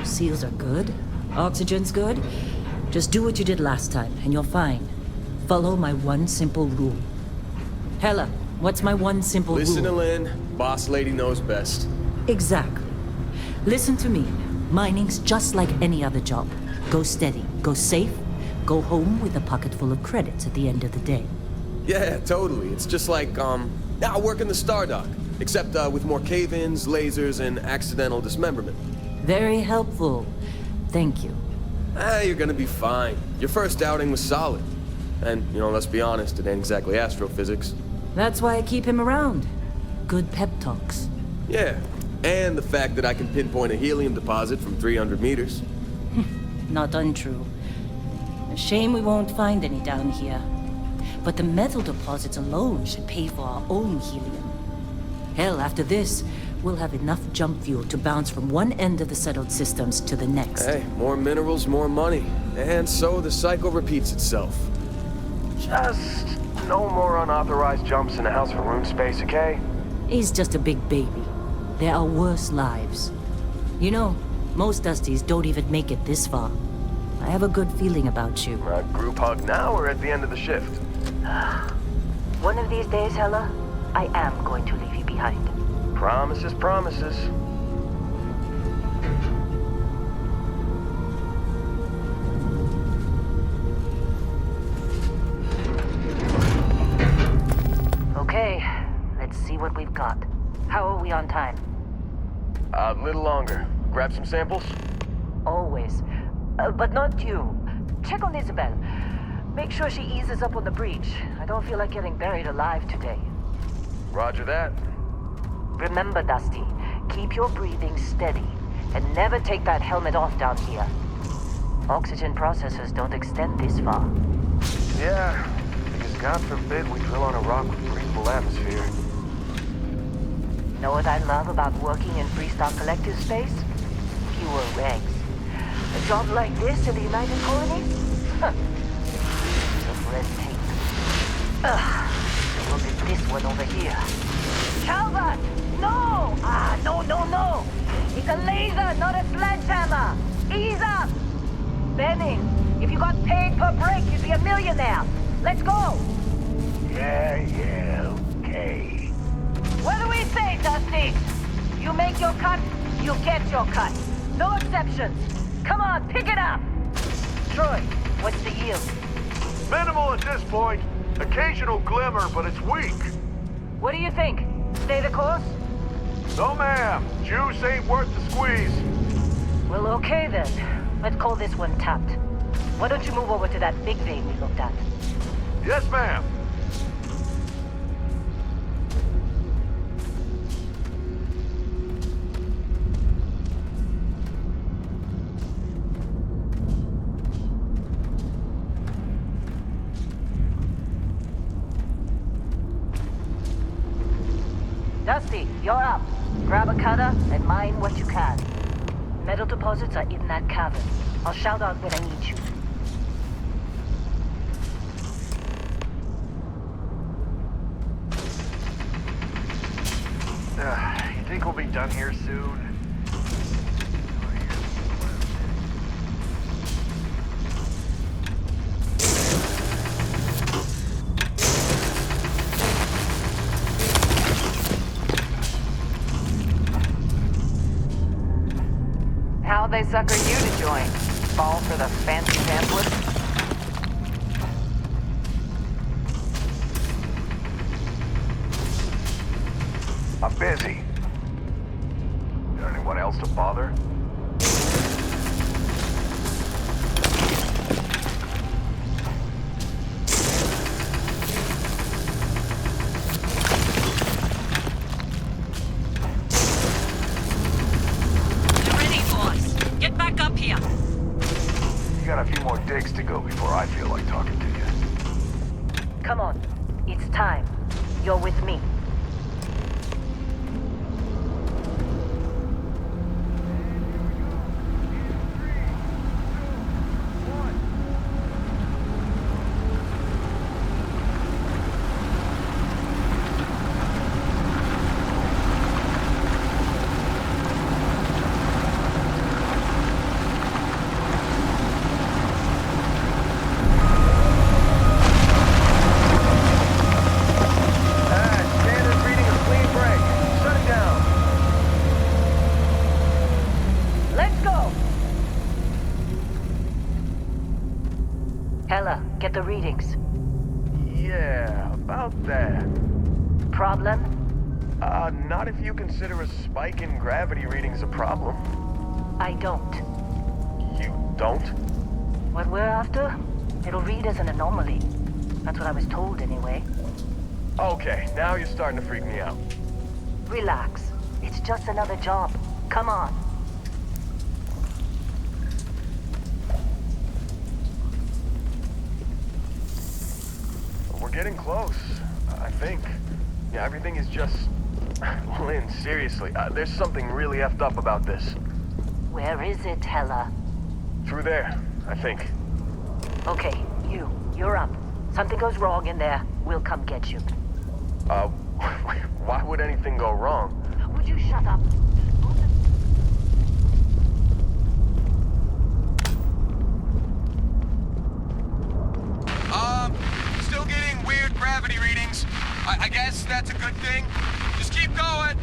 Seals are good. Oxygen's good. Just do what you did last time, and you're fine. Follow my one simple rule. Hella, what's my one simple rule? Listen to Lynn. Boss lady knows best. Exactly. Listen to me. Mining's just like any other job. Go steady, go safe, go home with a pocket full of credits at the end of the day. Yeah, totally. It's just like, I work in the Stardock. Except, with more cave-ins, lasers, and accidental dismemberment. Very helpful. Thank you. You're gonna be fine. Your first outing was solid. And, let's be honest, it ain't exactly astrophysics. That's why I keep him around. Good pep talks. Yeah, and the fact that I can pinpoint a helium deposit from 300 meters. Not untrue. A shame we won't find any down here. But the metal deposits alone should pay for our own helium. Hell, after this, we'll have enough jump fuel to bounce from one end of the settled systems to the next. Hey, more minerals, more money. And so the cycle repeats itself. Just no more unauthorized jumps in the house for room space, okay? He's just a big baby. There are worse lives. You know, most Dusties don't even make it this far. I have a good feeling about you. Group hug now or at the end of the shift? One of these days, Hella, I am going to leave you behind. Promises, promises. Okay, let's see what we've got. How are we on time? A little longer. Grab some samples? Always. But not you. Check on Isabel. Make sure she eases up on the breach. I don't feel like getting buried alive today. Roger that. Remember, Dusty, keep your breathing steady, and never take that helmet off down here. Oxygen processors don't extend this far. Yeah, because God forbid we drill on a rock with breathable atmosphere. Know what I love about working in Freestock Collective space? Fewer regs. A job like this in the United Colonies? Huh. Of red tape. Ugh. Look at this one over here. Calvert! No! No! It's a laser, not a sledgehammer! Ease up! Benning, if you got paid per break, you'd be a millionaire. Let's go! Yeah, okay. What do we say, Dusty? You make your cut, you get your cut. No exceptions. Come on, pick it up! Troy, what's the yield? Minimal at this point. Occasional glimmer, but it's weak. What do you think? Stay the course? No, ma'am. Juice ain't worth the squeeze. Well, okay then. Let's call this one tapped. Why don't you move over to that big vein we looked at? Yes, ma'am. Dusty, you're up. Grab a cutter and mine what you can. Metal deposits are in that cavern. I'll shout out when I need you. You think we'll be done here soon? How'd they sucker you to join? Fall for the fancy pamphlet? I'm busy. Is there anyone else to bother? You got a few more digs to go before I feel like talking to you. Come on. It's time. You're with me. Hella, get the readings. Yeah, about that. Problem? Not if you consider a spike in gravity readings a problem. I don't. You don't? What we're after? It'll read as an anomaly. That's what I was told anyway. Okay, now you're starting to freak me out. Relax. It's just another job. Come on. We're getting close, I think. Yeah, everything is just... Lynn, seriously, there's something really effed up about this. Where is it, Hella? Through there, I think. Okay, you're up. Something goes wrong in there, we'll come get you. Why would anything go wrong? Would you shut up? Still getting weird gravity readings. I guess that's a good thing. Just keep going.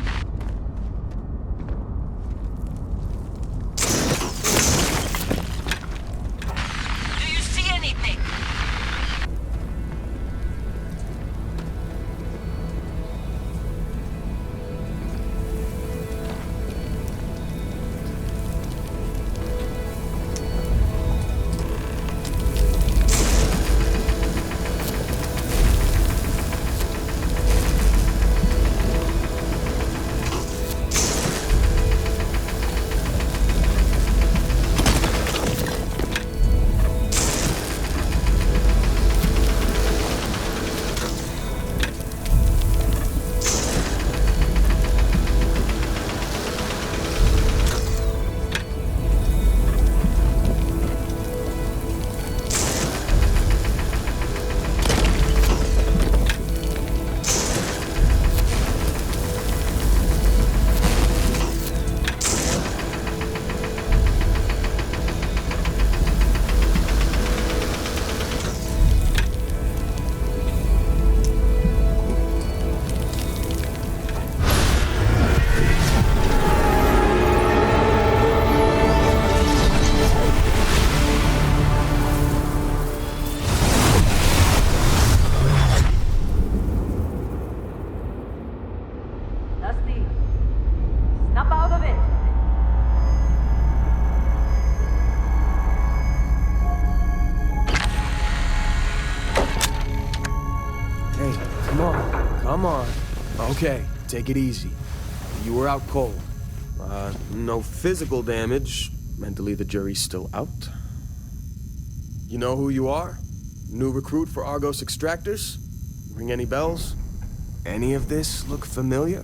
Do you see anything? Dusty, snap out of it! Hey, come on. Come on. Okay, take it easy. You were out cold. No physical damage. Mentally, the jury's still out. You know who you are? New recruit for Argos Extractors? Ring any bells? Any of this look familiar?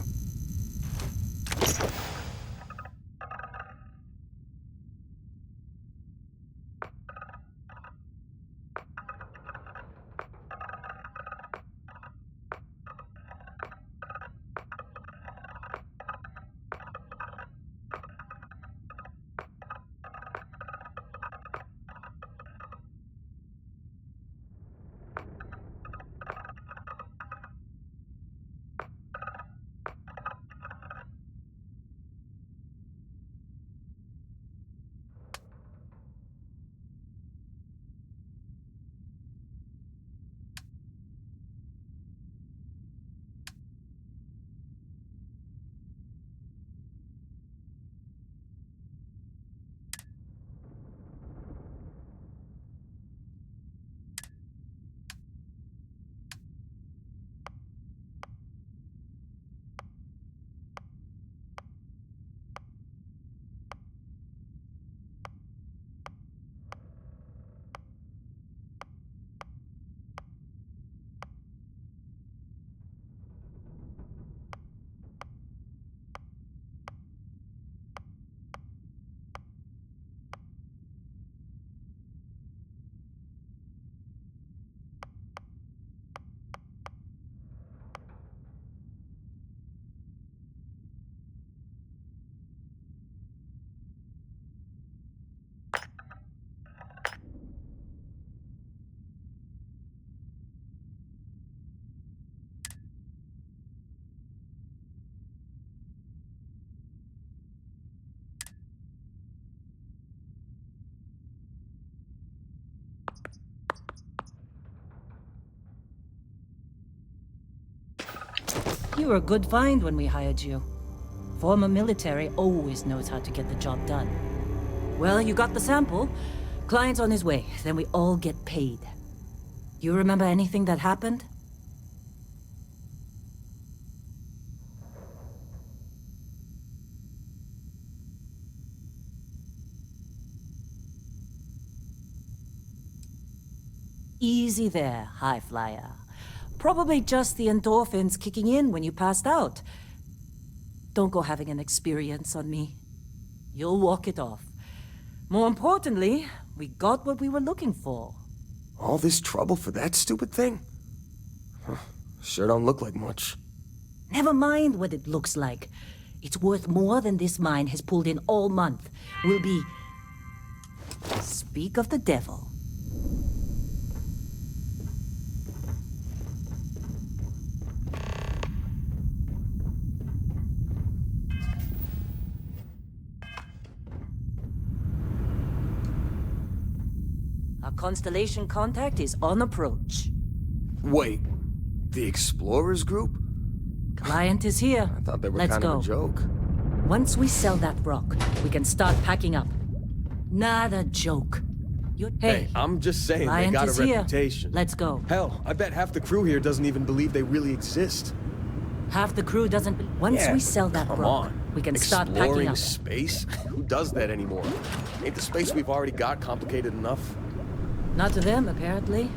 You were a good find when we hired you. Former military always knows how to get the job done. Well, you got the sample. Client's on his way, then we all get paid. You remember anything that happened? Easy there, high flyer. Probably just the endorphins kicking in when you passed out. Don't go having an experience on me. You'll walk it off. More importantly, we got what we were looking for. All this trouble for that stupid thing? Huh, sure don't look like much. Never mind what it looks like. It's worth more than this mine has pulled in all month. We'll be... Speak of the devil. Our Constellation contact is on approach. Wait, the Explorers group? Client is here. I thought they were Let's kind go. of a joke. Once we sell that rock, we can start packing up. Not a joke. Hey, I'm just saying they client got a is here. reputation. Let's go. Hell, I bet half the crew here doesn't even believe they really exist. Half the crew doesn't... Once Yeah, we sell that come rock, on. we can start packing Exploring up. space? Who does that anymore? Ain't the space we've already got complicated enough? Not to them, apparently.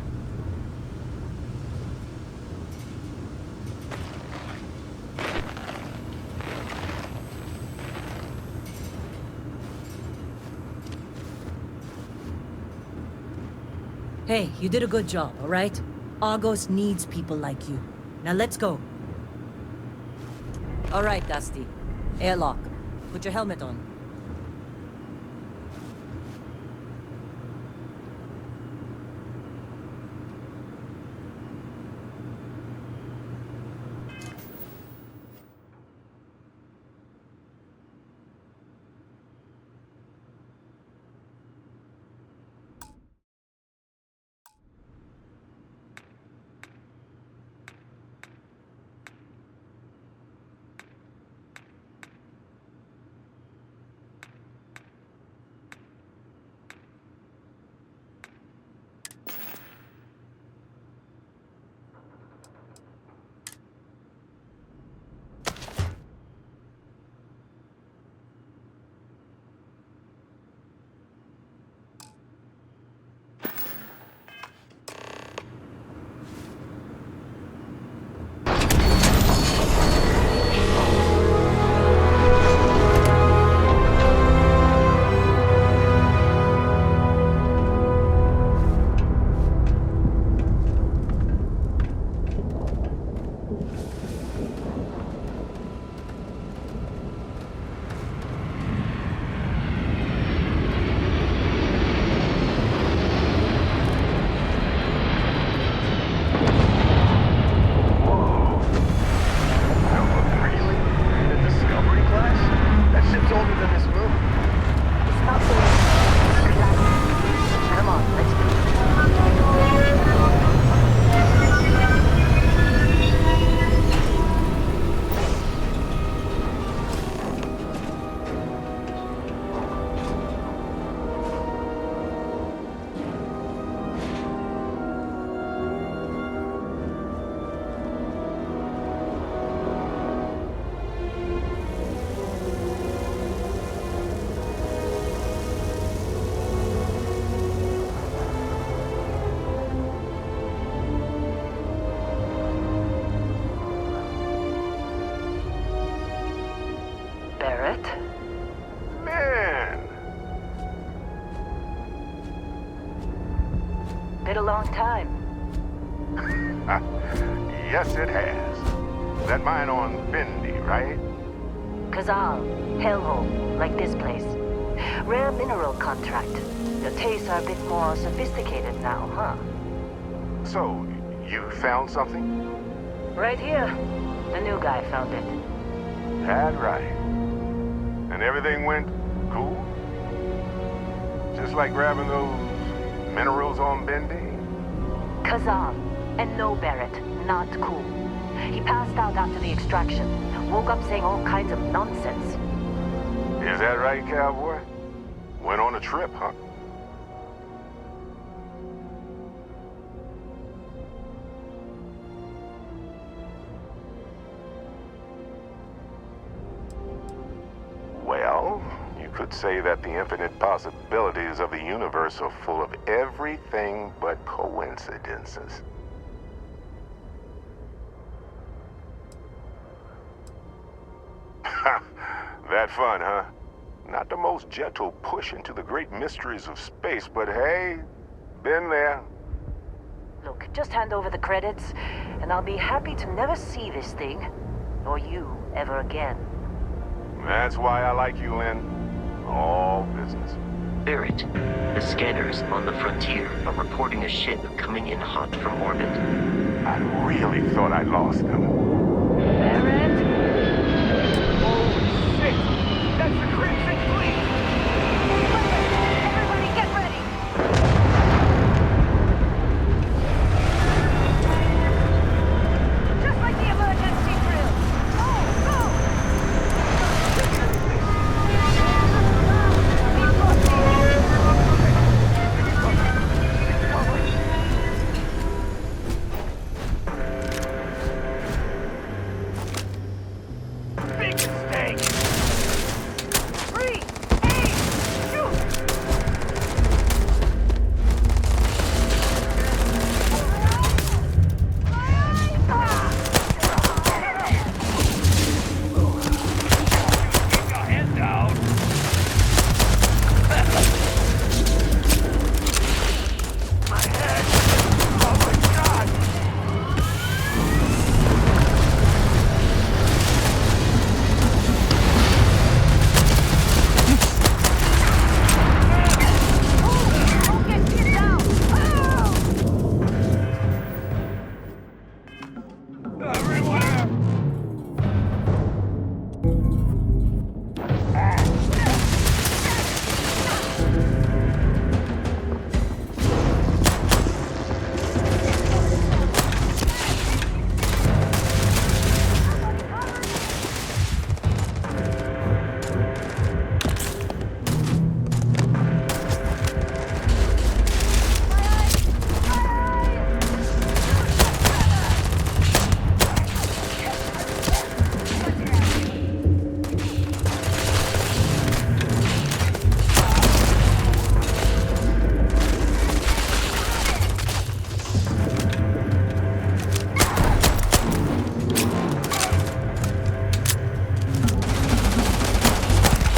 Hey, you did a good job, all right? Argos needs people like you. Now let's go. All right, Dusty. Airlock. Put your helmet on. Been a long time. Yes, it has. That mine on Bendy, right? Kazal, hellhole, like this place. Rare mineral contract. The tastes are a bit more sophisticated now, huh? So, you found something? Right here. The new guy found it. That right. And everything went cool? Just like grabbing those minerals on Bendy? Kazal, and no Barrett, not cool. He passed out after the extraction. Woke up saying all kinds of nonsense. Is that right, cowboy? Went on a trip, huh? Well, you could say that the infinite possibilities of the universe are full of everything but coincidences. That fun, huh? Not the most gentle push into the great mysteries of space, but hey, been there. Look, just hand over the credits, and I'll be happy to never see this thing, or you, ever again. That's why I like you, Lynn. All business. Barrett, the scanners on the frontier are reporting a ship coming in hot from orbit. I really thought I lost them. Barrett? Holy shit! That's the Crimson Fleet! Everybody get ready! Just like the emergency drill! Go, go! Big mistake! Freeze! Aim! Shoot! Keep your head down! My head! Oh my god! Don't get hit down! Everywhere!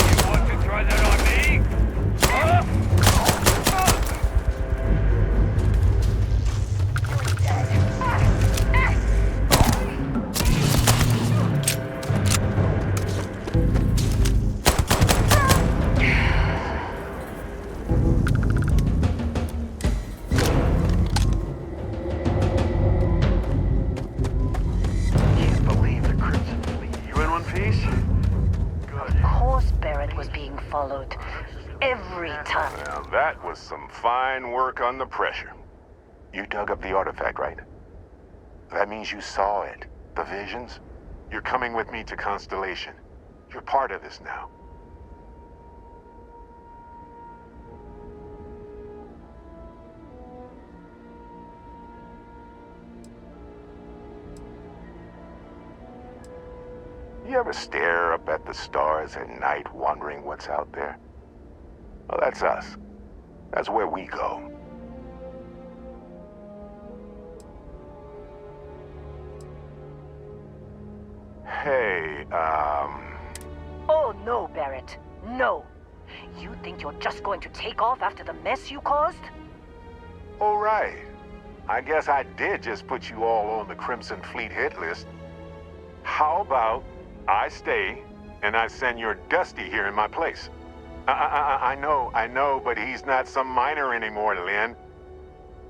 You want to try that on me? Huh? Can't believe the Crimson Fleet. You in one piece? Good. Of course Barrett was being followed. Every time. Now, that was some fine work under pressure. You dug up the artifact, right? That means you saw it. The visions? You're coming with me to Constellation. You're part of this now. You ever stare up at the stars at night wondering what's out there? Well, that's us. That's where we go. Hey, Oh no, Barrett. No. You think you're just going to take off after the mess you caused? all right. I guess I did just put you all on the Crimson Fleet hit list. How about I stay and I send your Dusty here in my place? I know, but he's not some miner anymore, Lynn.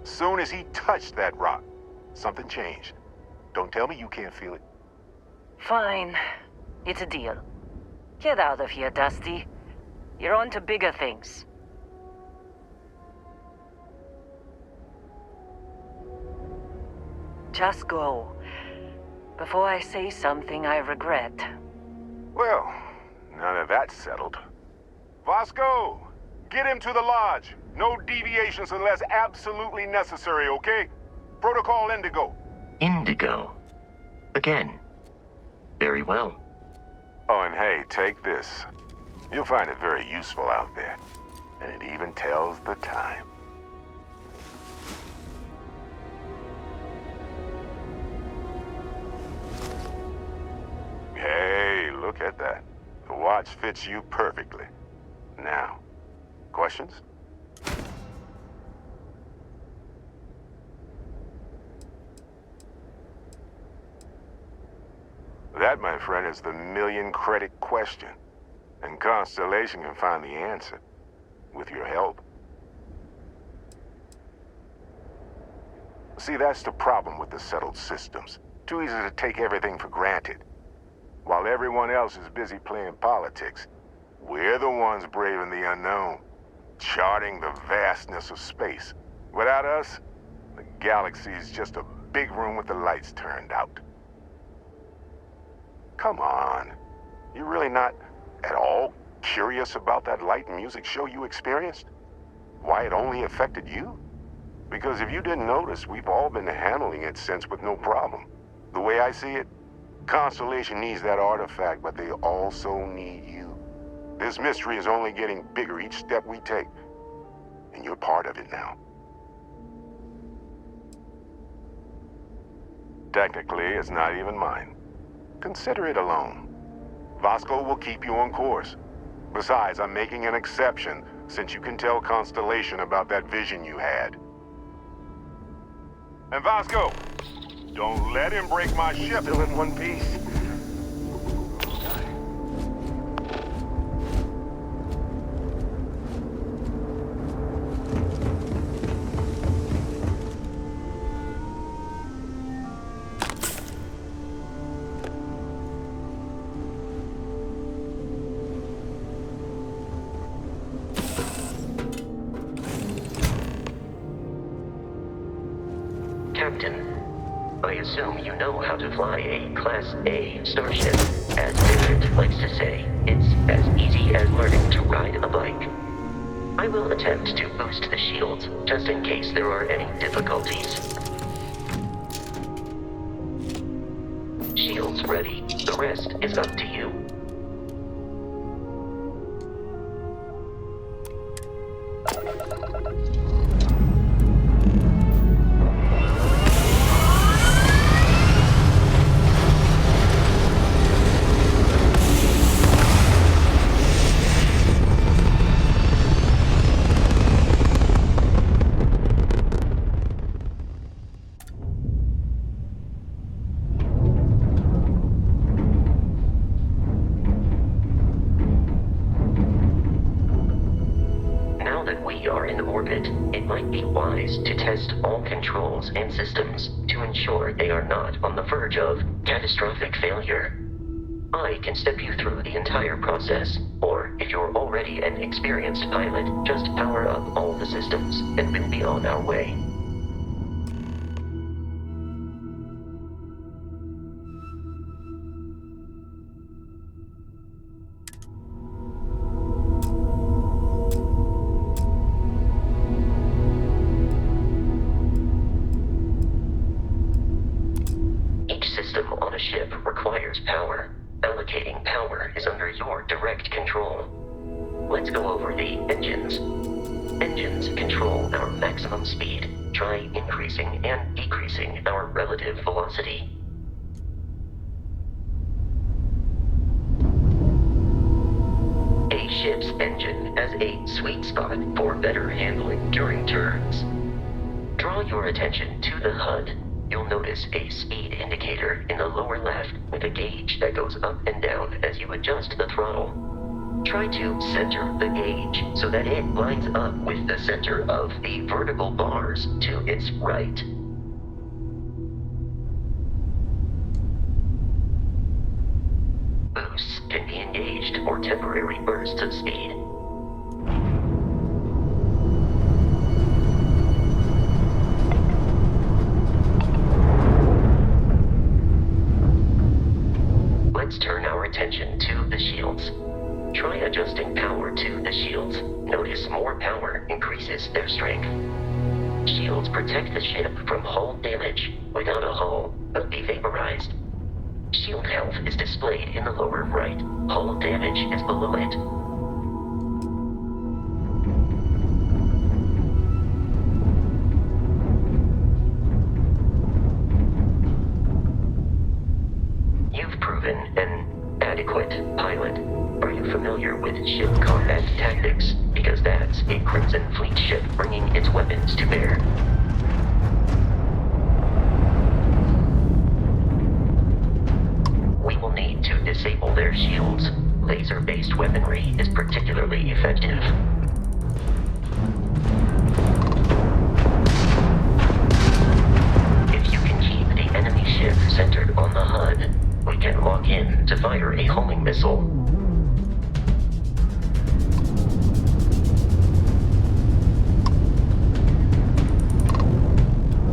Soon as he touched that rock, something changed. Don't tell me you can't feel it. Fine. It's a deal. Get out of here, Dusty. You're on to bigger things. Just go. before I say something I regret. Well, now that that's settled. Vasco, get him to the lodge. No deviations unless absolutely necessary, okay? Protocol Indigo. Indigo. Again. Very well. Oh, and hey, take this. You'll find it very useful out there. And it even tells the time. Hey, look at that. The watch fits you perfectly. Now, questions? That, my friend, is the million-credit question. And Constellation can find the answer. With your help. See, that's the problem with the settled systems. Too easy to take everything for granted. While everyone else is busy playing politics, we're the ones braving the unknown, charting the vastness of space. Without us, the galaxy is just a big room with the lights turned out. Come on. You're really not at all curious about that light and music show you experienced? Why it only affected you? Because if you didn't notice, we've all been handling it since with no problem. The way I see it, Constellation needs that artifact, but they also need you. This mystery is only getting bigger each step we take. And you're part of it now. Technically, it's not even mine. Consider it alone. Vasco will keep you on course. Besides, I'm making an exception since you can tell Constellation about that vision you had. And Vasco, don't let him break my ship. Still in one piece. Captain, I assume you know how to fly a Class A starship. As Vincent likes to say, it's as easy as learning to ride a bike. I will attempt to boost the shields, just in case there are any difficulties. Shields ready. The rest is up to you. It might be wise to test all controls and systems to ensure they are not on the verge of catastrophic failure. I can step you through the entire process, or if you're already an experienced pilot, just power up all the systems and we'll be on our way. Let's go over the engines. Engines control our maximum speed. Try increasing and decreasing our relative velocity. A ship's engine has a sweet spot for better handling during turns. Draw your attention to the HUD. You'll notice a speed indicator in the lower left with a gauge that goes up and down as you adjust the throttle. Try to center the gauge so that it lines up with the center of the vertical bars to its right. Boosts can be engaged for temporary bursts of speed. notice more power increases their strength. Shields protect the ship from hull damage. Without a hull, they'll be vaporized. Shield health is displayed in the lower right. Hull damage is below it. You've proven an adequate pilot. Are you familiar with ship combat tactics? Because that's a Crimson Fleet ship bringing its weapons to bear. We will need to disable their shields. Laser-based weaponry is particularly effective. If you can keep the enemy ship centered on the HUD, we can lock in to fire a homing missile.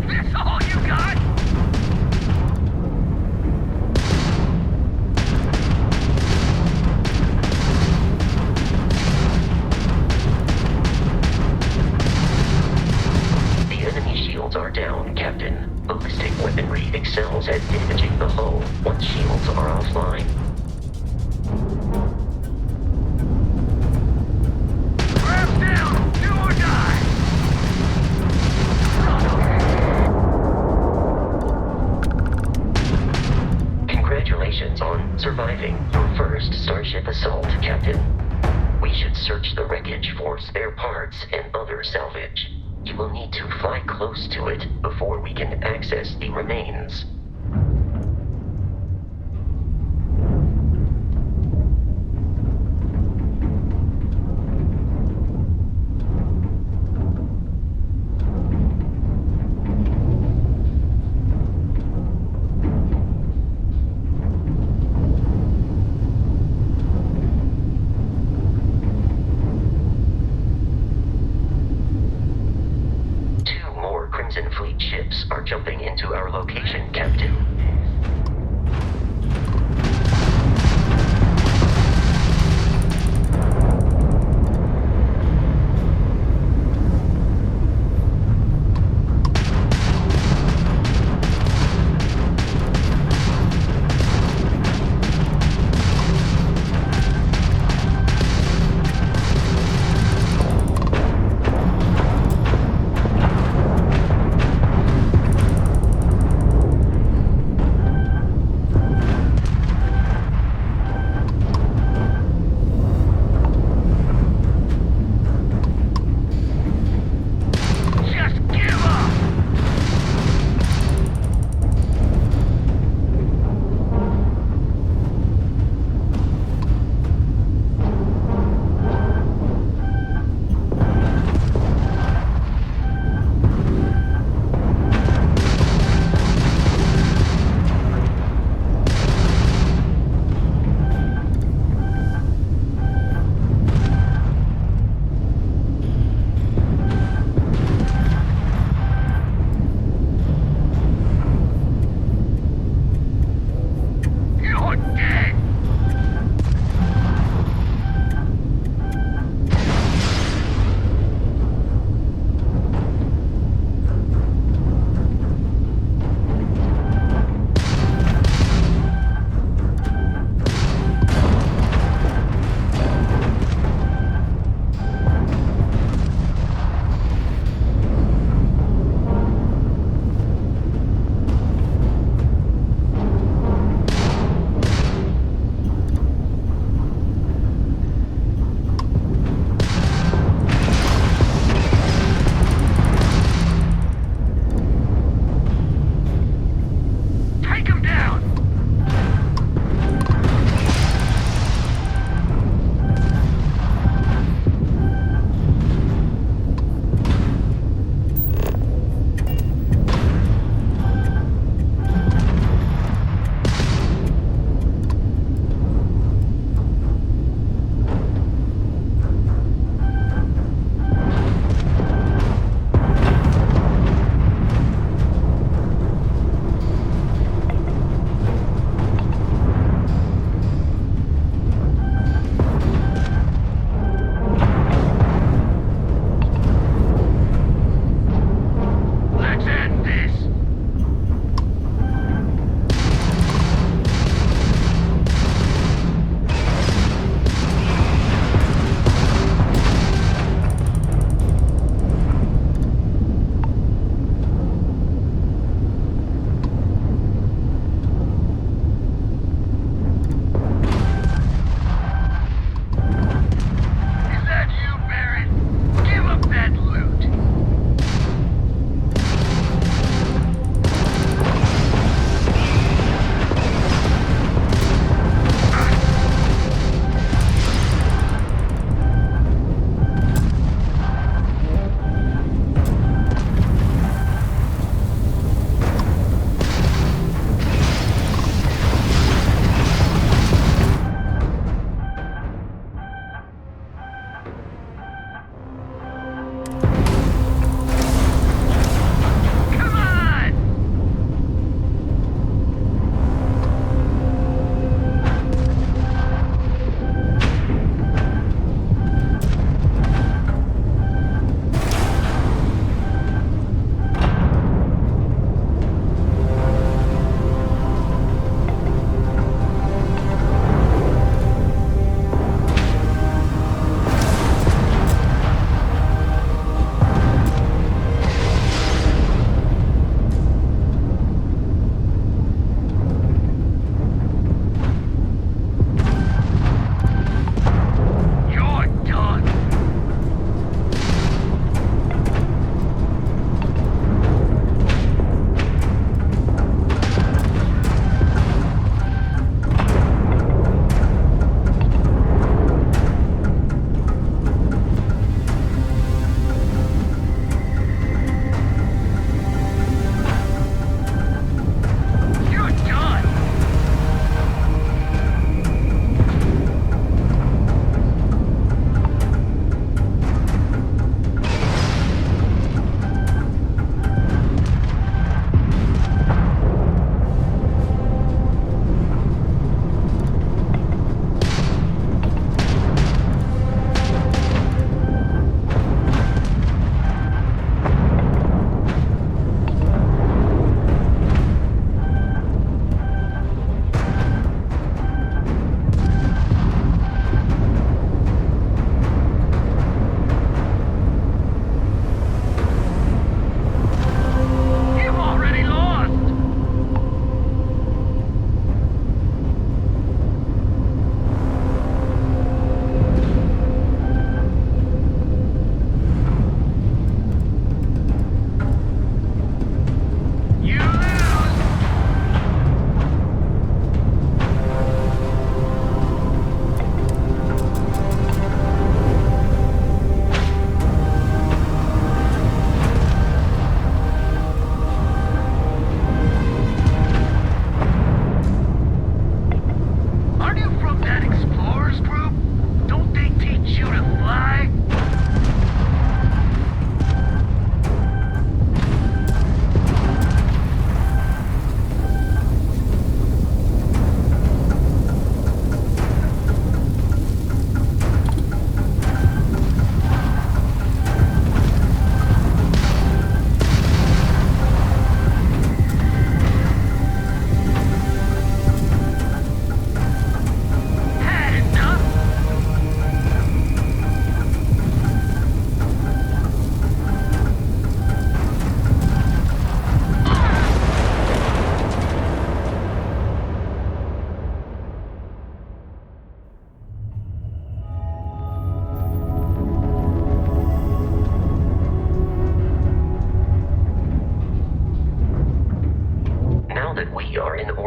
That's all you got? The enemy shields are down, Captain. Ballistic weaponry excels at damaging the hull once shields are offline. Grab down! Do or die! Congratulations on surviving your first Starship assault, Captain. We should search the wreckage for spare parts and other salvage. You will need to fly close to it before we can access the remains. Crimson Fleet ships are jumping into our location, Captain.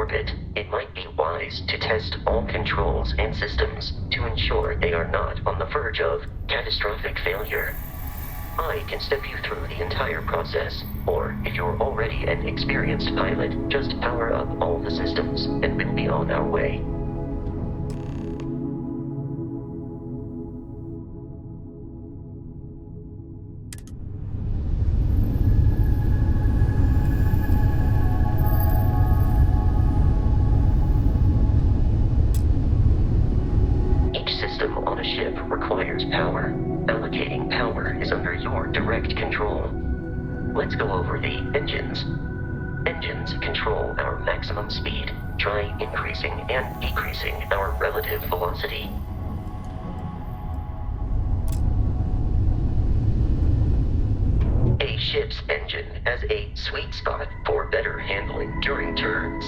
orbit, it might be wise to test all controls and systems to ensure they are not on the verge of catastrophic failure. I can step you through the entire process, or if you're already an experienced pilot, just power up all the systems and we'll be on our way. Each system on a ship requires power. Allocating power is under your direct control. Let's go over the engines. Engines control our maximum speed. Try increasing and decreasing our relative velocity. A ship's engine has a sweet spot for better handling during turns.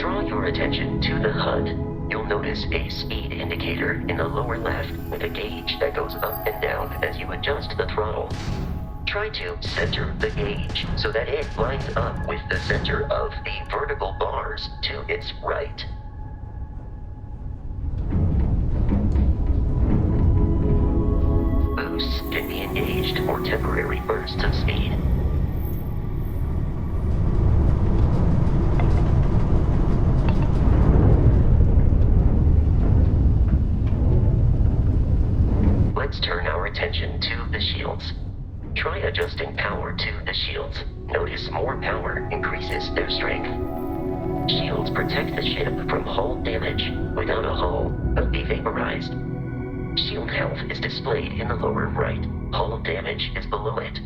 Draw your attention to the HUD. You'll notice a speed indicator in the lower left with a gauge that goes up and down as you adjust the throttle. Try to center the gauge so that it lines up with the center of the vertical bars to its right. Boosts can be engaged for temporary bursts of speed. Let's turn our attention to the shields. Try adjusting power to the shields. Notice more power increases their strength. Shields protect the ship from hull damage. Without a hull, it'll be vaporized. Shield health is displayed in the lower right. Hull damage is below it.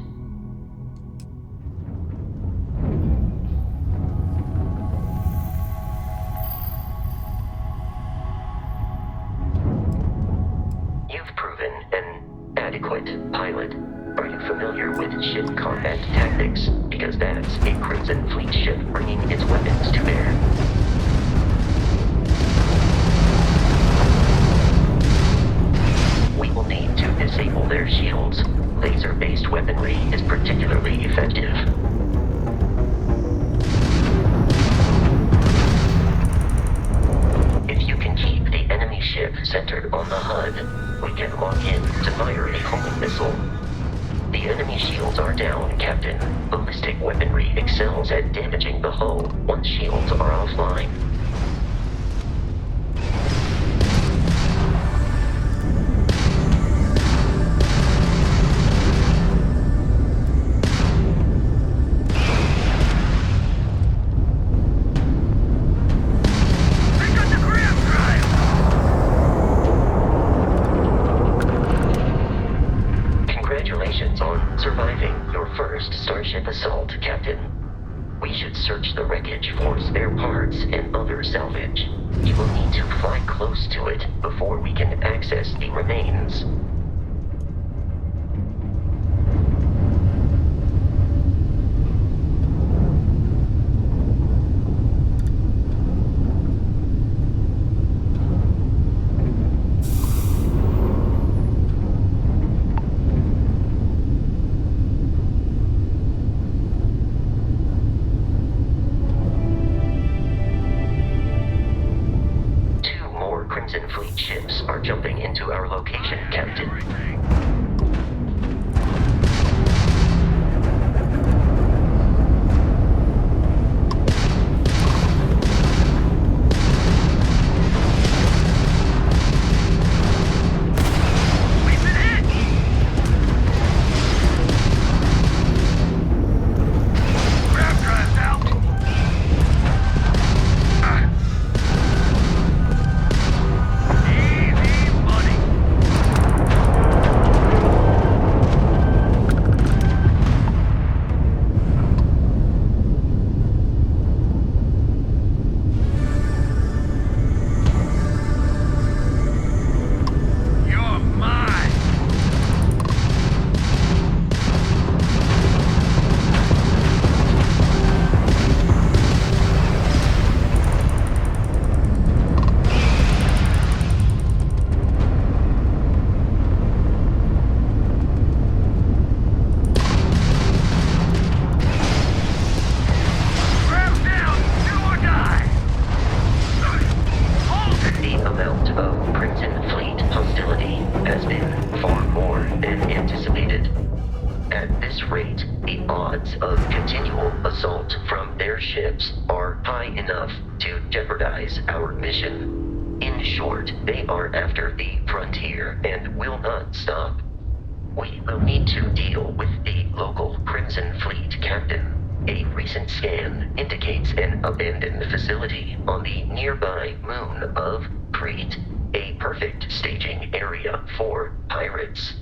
You've proven an adequate pilot. Are you familiar with ship combat tactics? Because that's a Crimson Fleet ship bringing its weapons to bear. We will need to disable their shields. Laser-based weaponry is particularly effective. If you can keep the enemy ship centered on the HUD, we can lock in to fire a homing missile. The enemy shields are down, Captain. Ballistic weaponry excels at damaging the hull once shields are offline. Congratulations on surviving your first Starship assault, Captain. We should search the wreckage for spare parts and other salvage. You will need to fly close to it before we can access the remains. Crimson Fleet ships are jumping into our location, Captain. odds of continual assault from their ships are high enough to jeopardize our mission. In short, they are after the frontier and will not stop. We will need to deal with the local Crimson Fleet captain. A recent scan indicates an abandoned facility on the nearby moon of Crete, a perfect staging area for pirates.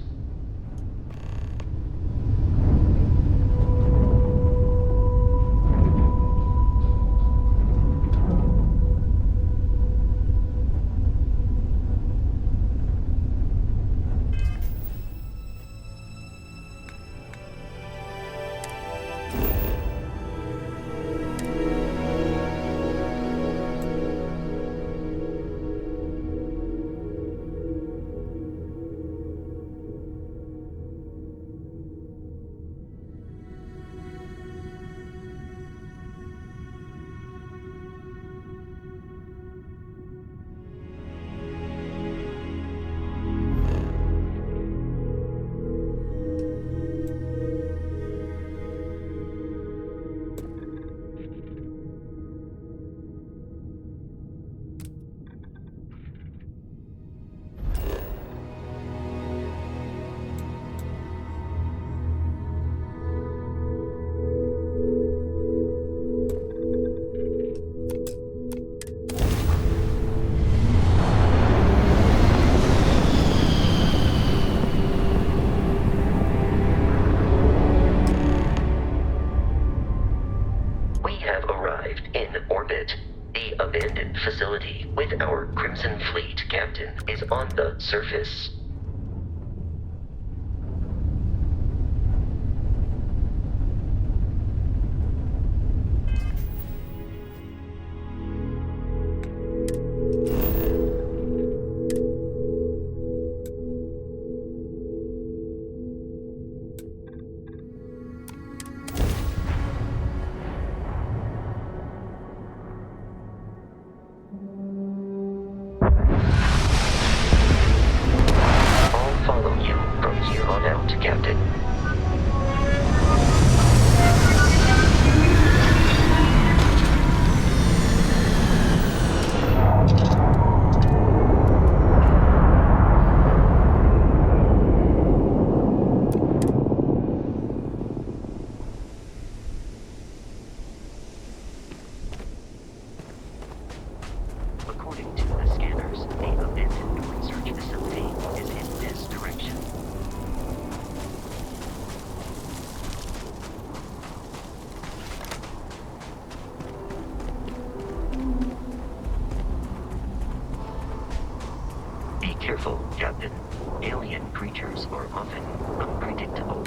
Facility with our Crimson Fleet captain is on the surface. Careful, Captain. Alien creatures are often unpredictable.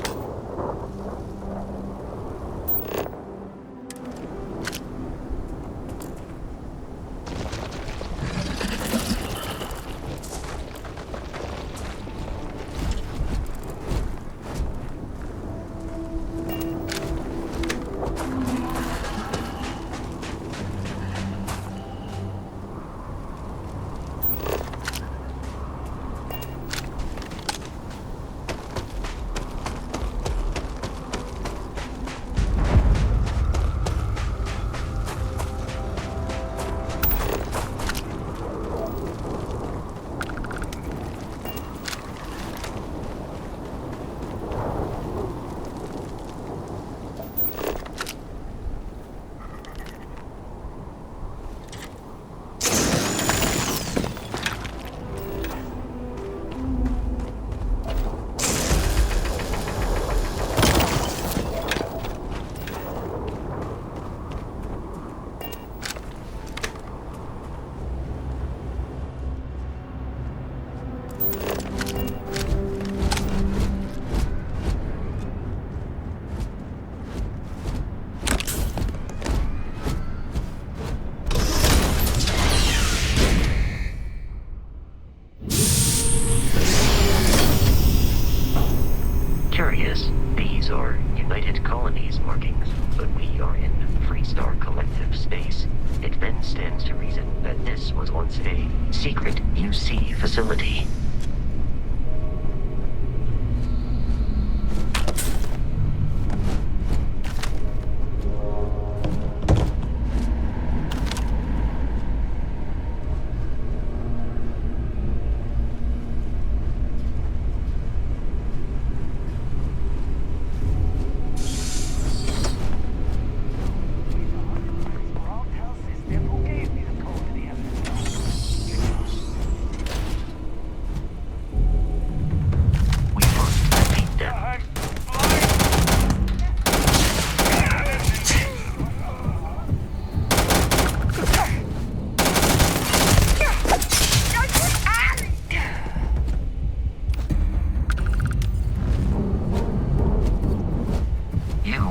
Curious, these are United Colonies markings, but we are in Freestar Collective space. It then stands to reason that this was once a secret UC facility.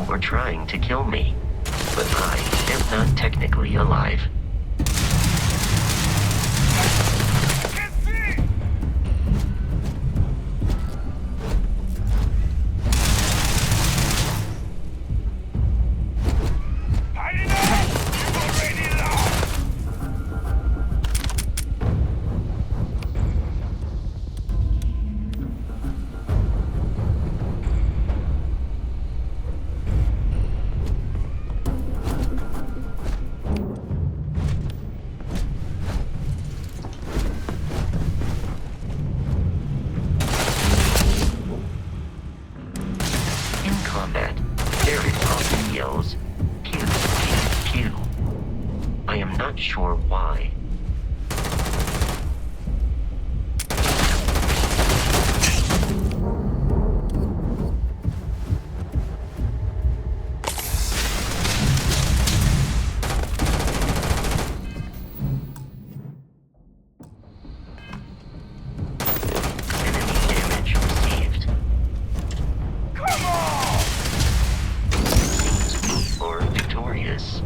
or trying to kill me, but I am not technically alive. Sure why. Enemy damage received. Come on! Seems we are victorious.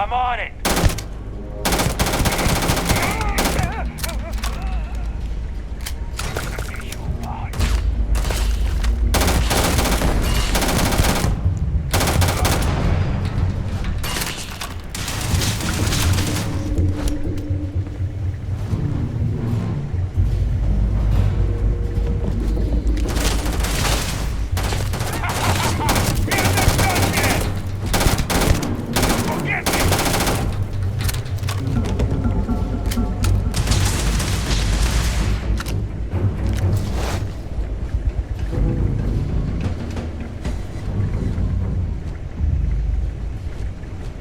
I'm on it!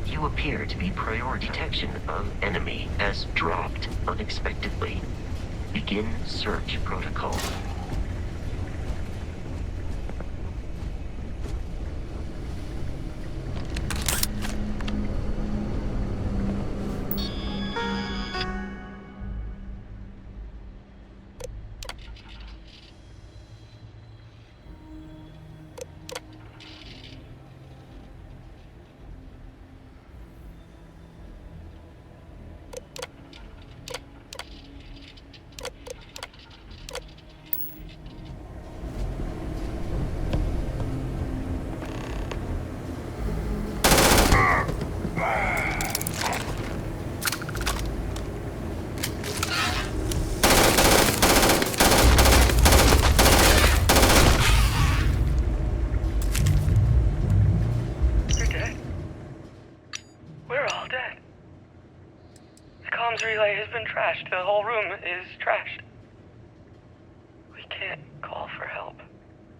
You appear to be prior detection of enemy as dropped unexpectedly. Begin search protocol. Relay has been trashed. The whole room is trashed. We can't call for help.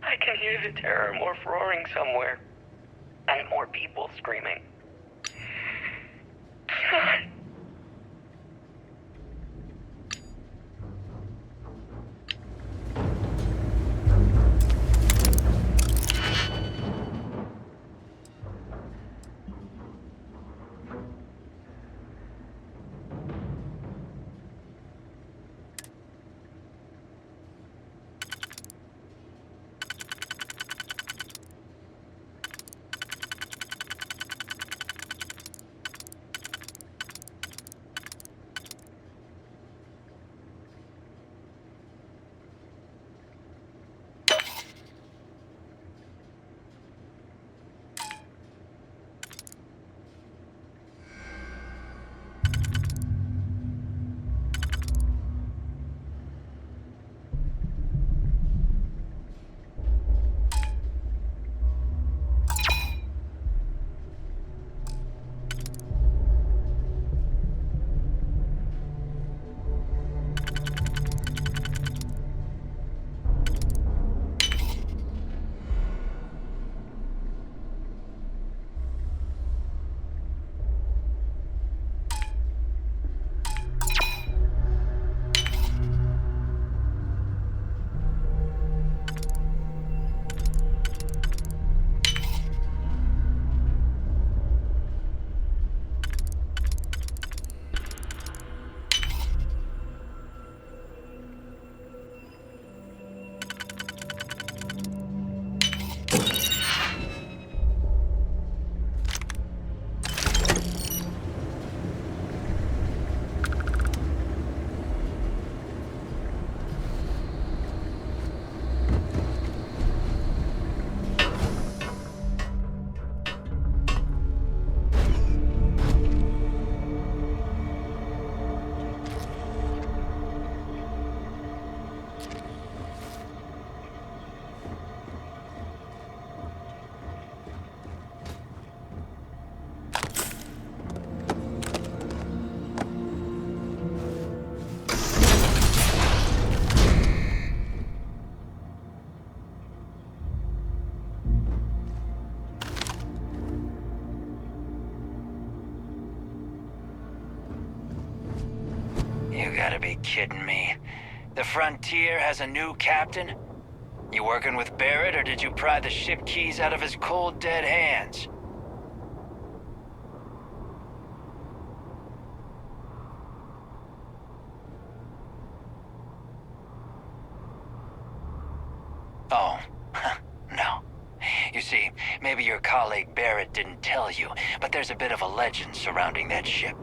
I can hear the terror morph roaring somewhere. And more people screaming. God. You gotta be kidding me. The Frontier has a new captain? You working with Barrett, or did you pry the ship keys out of his cold, dead hands? Oh, no. You see, maybe your your colleague Barrett didn't tell you, but there's a bit of a legend surrounding that ship.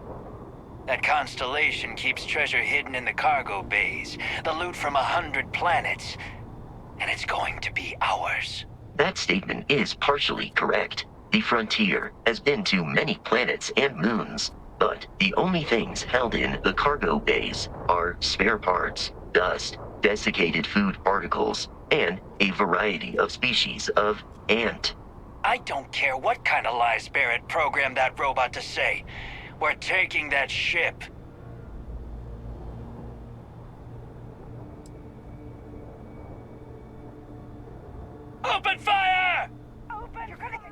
That constellation keeps treasure hidden in the cargo bays, the loot from 100 planets, and it's going to be ours. That statement is partially correct. The Frontier has been to many planets and moons, but the only things held in the cargo bays are spare parts, dust, desiccated food particles, and a variety of species of ant. I don't care what kind of lies Barrett programmed that robot to say. We're taking that ship. Open fire! Open! You're gonna get...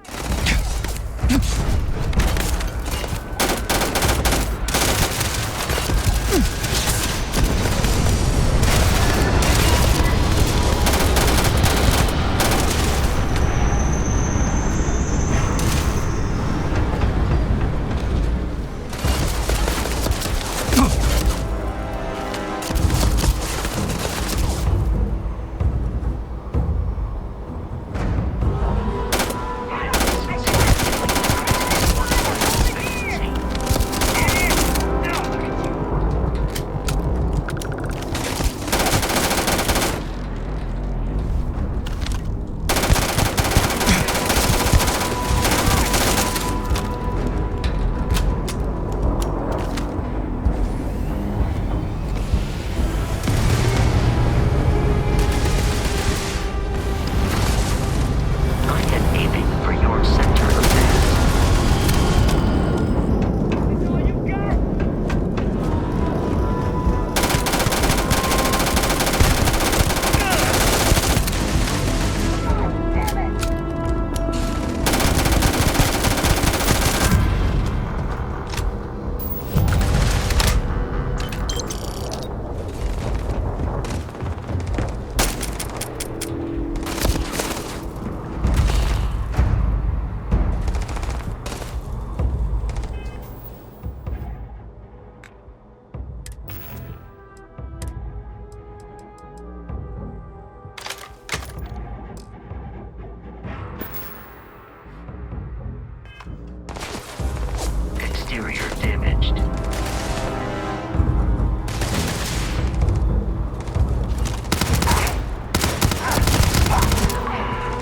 Exterior damaged.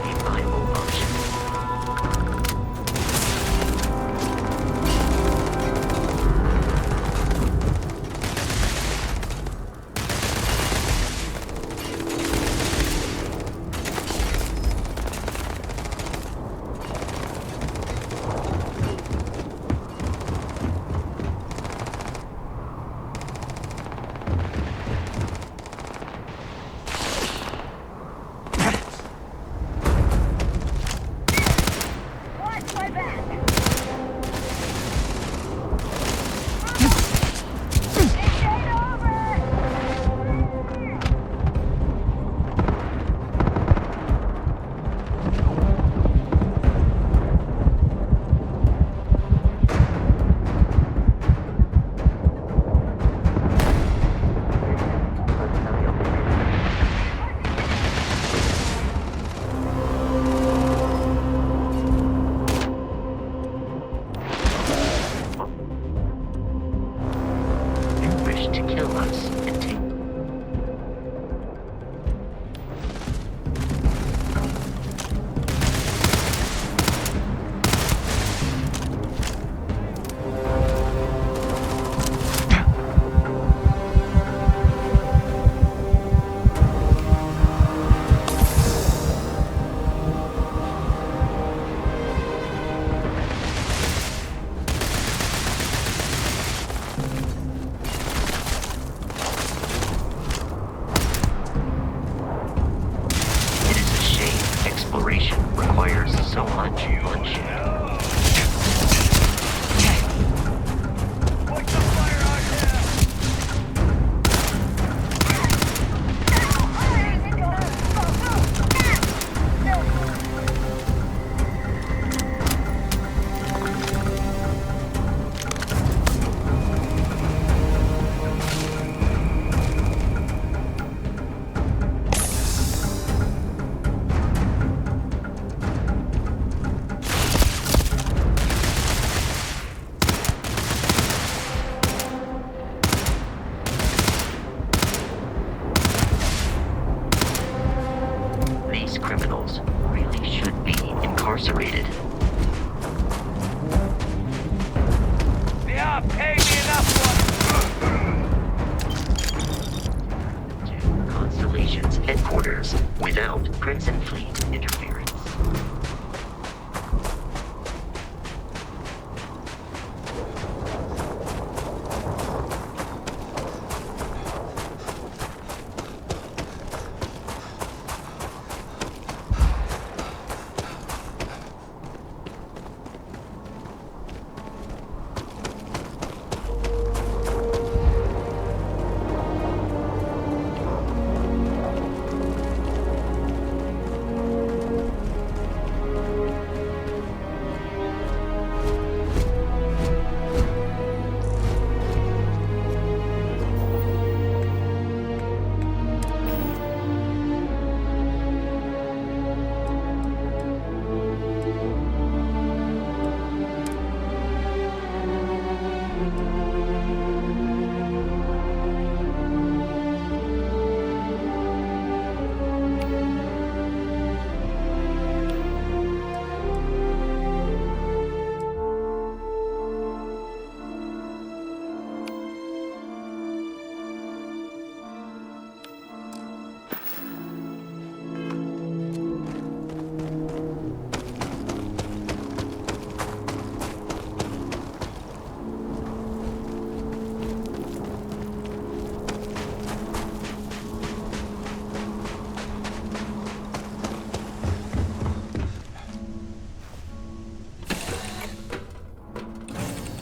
A viable option. out Crimson Fleet interference.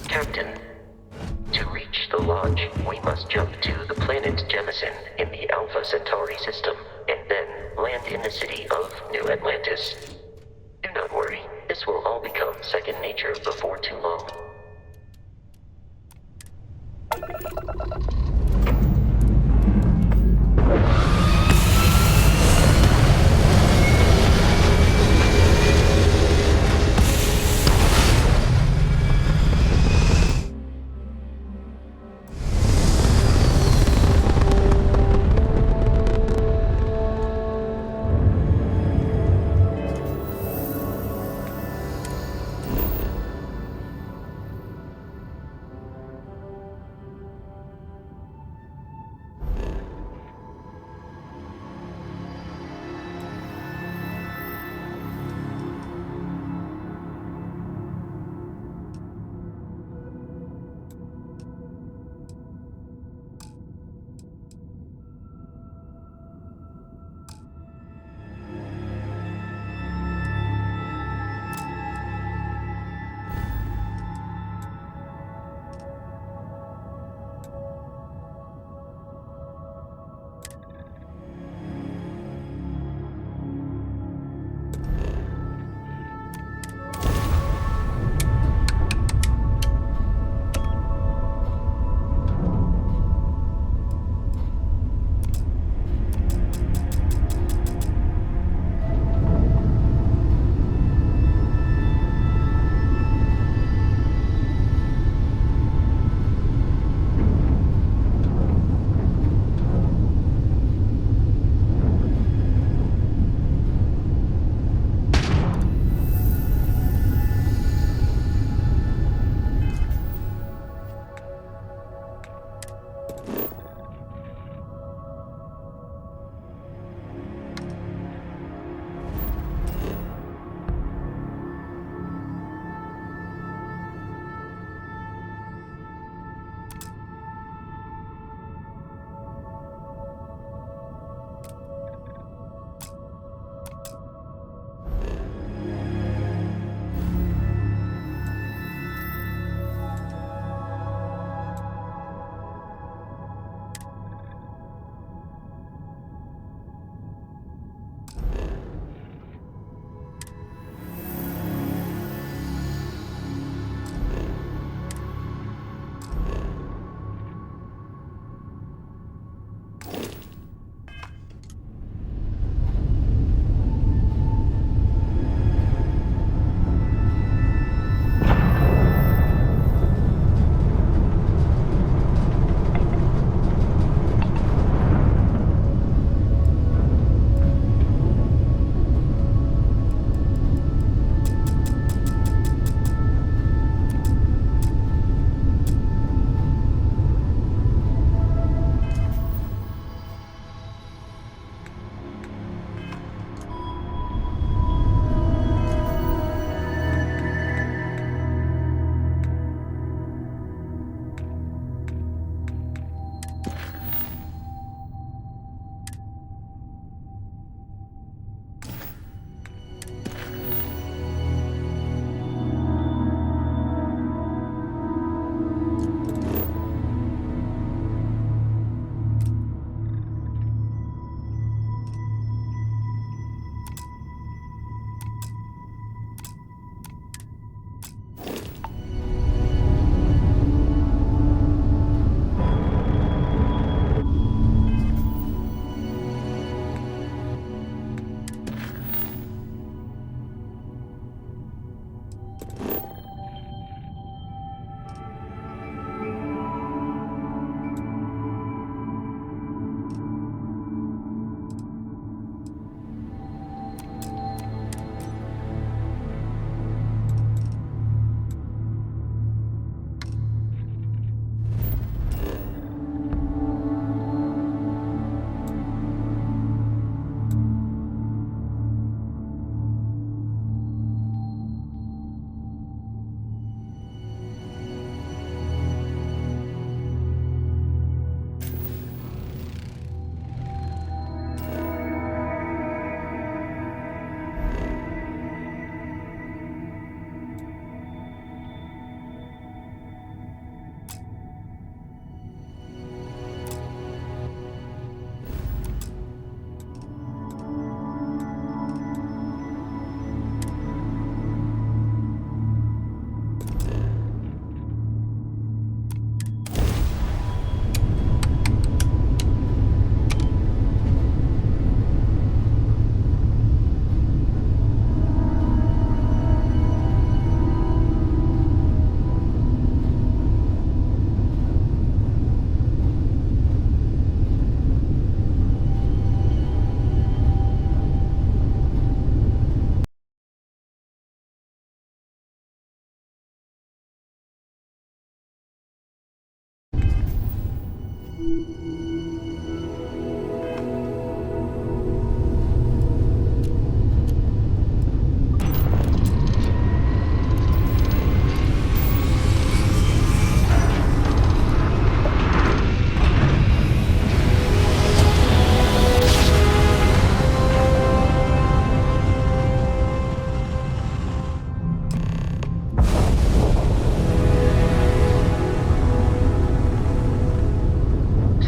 Captain, to reach the Lodge, we must jump to the planet Jemison in the Alpha Centauri system, and then land in the city of New Atlantis. Do not worry, this will all become second nature before too long.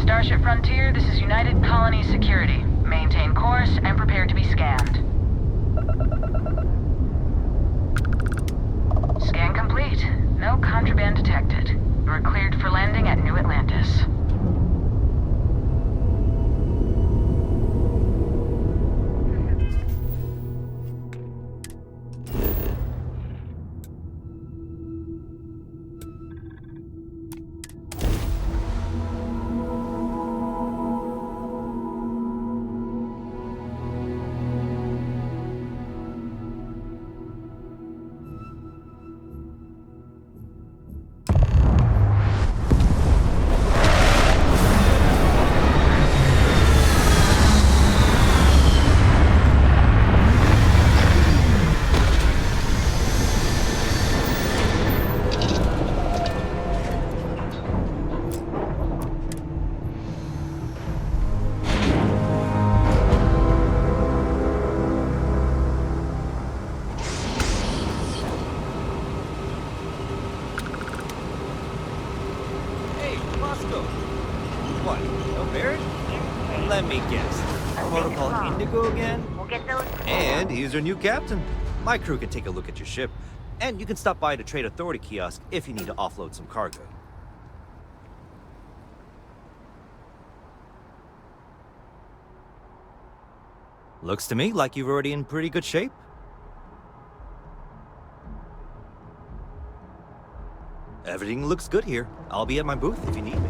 Starship Frontier, this is United Colony Security. Maintain course and prepare to be scanned. Scan complete. No contraband detected. You are cleared for landing at New Atlantis. What? No Barrett? Let me guess. Protocol Indigo again? We'll get those. And he's our new captain. My crew can take a look at your ship. And you can stop by the Trade Authority kiosk if you need to offload some cargo. Looks to me like you're already in pretty good shape. Everything looks good here. I'll be at my booth if you need me.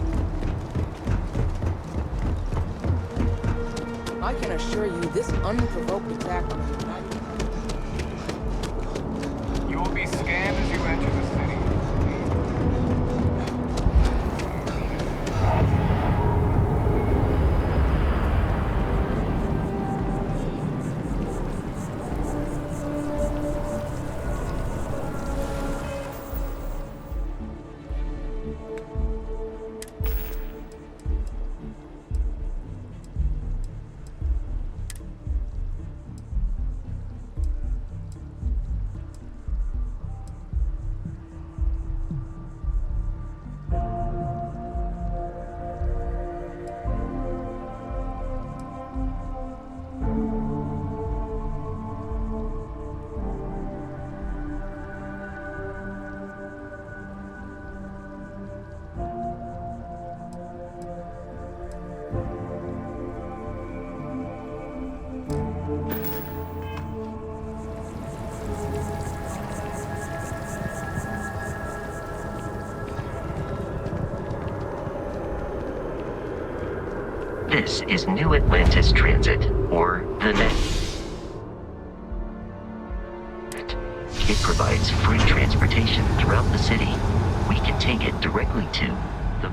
I can assure you this unprovoked attack on the United... You will be scanned as you enter the city. This is New Atlantis Transit, or the NET. It provides free transportation throughout the city. We can take it directly to the...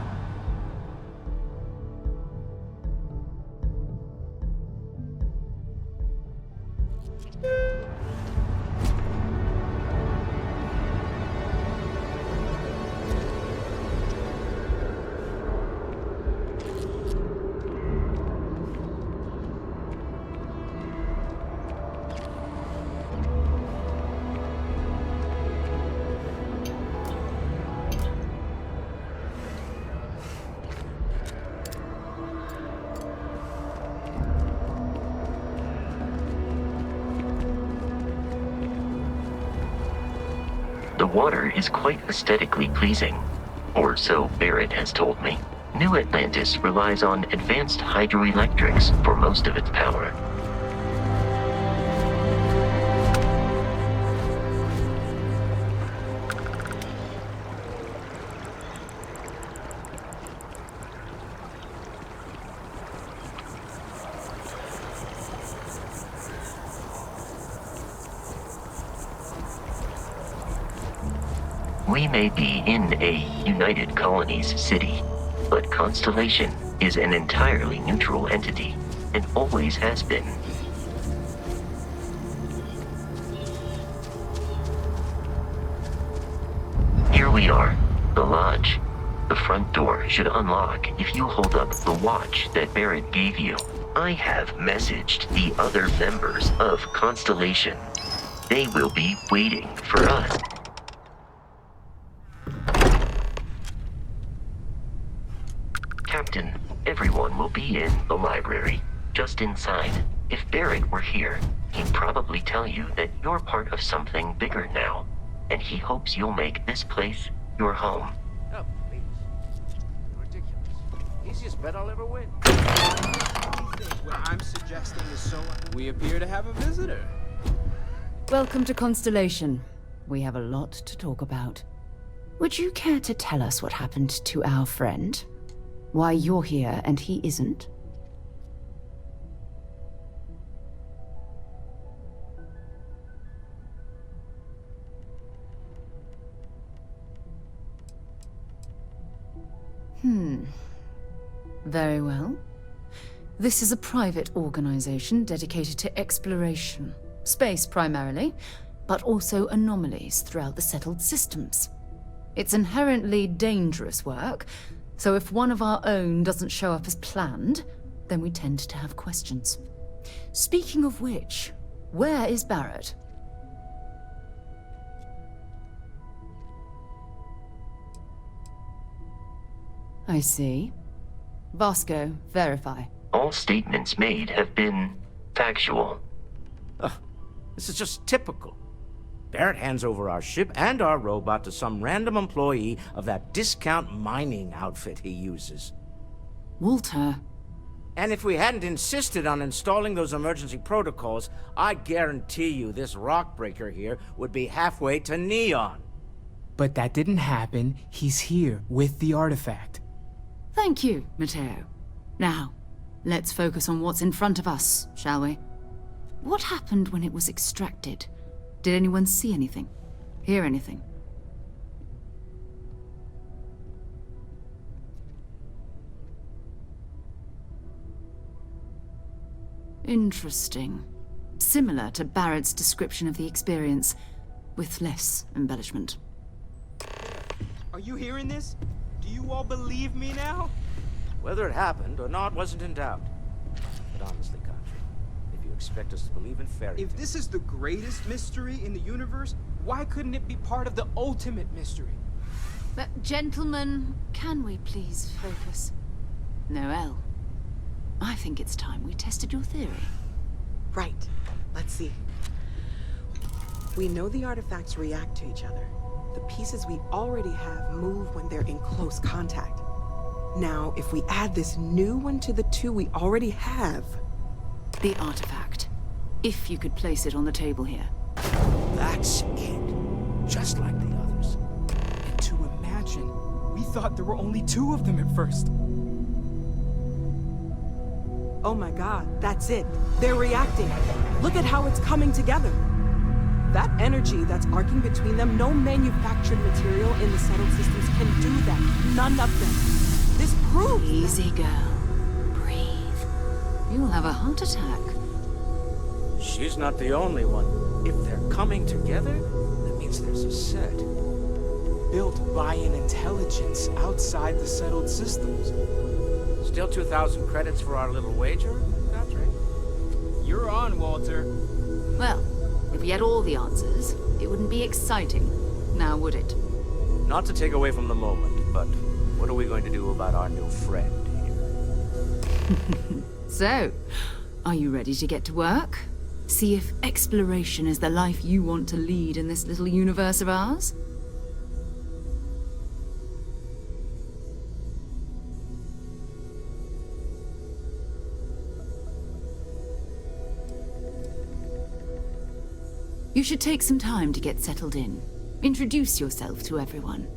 The water is quite aesthetically pleasing, or so Barrett has told me. New Atlantis relies on advanced hydroelectrics for most of its power. We may be in a United Colonies city, but Constellation is an entirely neutral entity, and always has been. Here we are, the lodge. The front door should unlock if you hold up the watch that Barrett gave you. I have messaged the other members of Constellation. They will be waiting for us. Captain, everyone will be in the library, just inside. If Barrett were here, he'd probably tell you that you're part of something bigger now, and he hopes you'll make this place your home. Oh, please. Ridiculous. Easiest bet I'll ever win. What I'm suggesting is so... We appear to have a visitor. Welcome to Constellation. We have a lot to talk about. Would you care to tell us what happened to our friend? Why you're here and he isn't? Very well. This is a private organization dedicated to exploration. Space primarily, but also anomalies throughout the settled systems. It's inherently dangerous work, so if one of our own doesn't show up as planned, then we tend to have questions. Speaking of which, where is Barrett? I see. Vasco, verify. All statements made have been factual. This is just typical. Barrett hands over our ship and our robot to some random employee of that discount mining outfit he uses. Walter. And if we hadn't insisted on installing those emergency protocols, I guarantee you this rock breaker here would be halfway to Neon. But that didn't happen. He's here with the artifact. Thank you, Matteo. Now, let's focus on what's in front of us, shall we? What happened when it was extracted? Did anyone see anything? Hear anything? Interesting. Similar to Barrett's description of the experience, with less embellishment. Are you hearing this? Do you all believe me now? Whether it happened or not wasn't in doubt. But honestly, Country, if you expect us to believe in fairy tales... If this is the greatest mystery in the universe, why couldn't it be part of the ultimate mystery? But gentlemen, can we please focus? Noel, I think it's time we tested your theory. Right. Let's see. We know the artifacts react to each other. The pieces we already have move when they're in close contact. Now, if we add this new one to the two we already have... The artifact. If you could place it on the table here. That's it. Just like the others. And to imagine, we thought there were only 2 of them at first. Oh my god, that's it. They're reacting. Look at how it's coming together. That energy that's arcing between them, no manufactured material in the settled systems can do that. None of them. This proves... Easy, girl. Breathe. You'll have a heart attack. She's not the only one. If they're coming together, that means there's a set. Built by an intelligence outside the settled systems. Still 2,000 credits for our little wager, Patrick? You're on, Walter. Well, if we had all the answers, it wouldn't be exciting, now would it? Not to take away from the moment, but what are we going to do about our new friend here? So, are you ready to get to work? See if exploration is the life you want to lead in this little universe of ours? You should take some time to get settled in. Introduce yourself to everyone.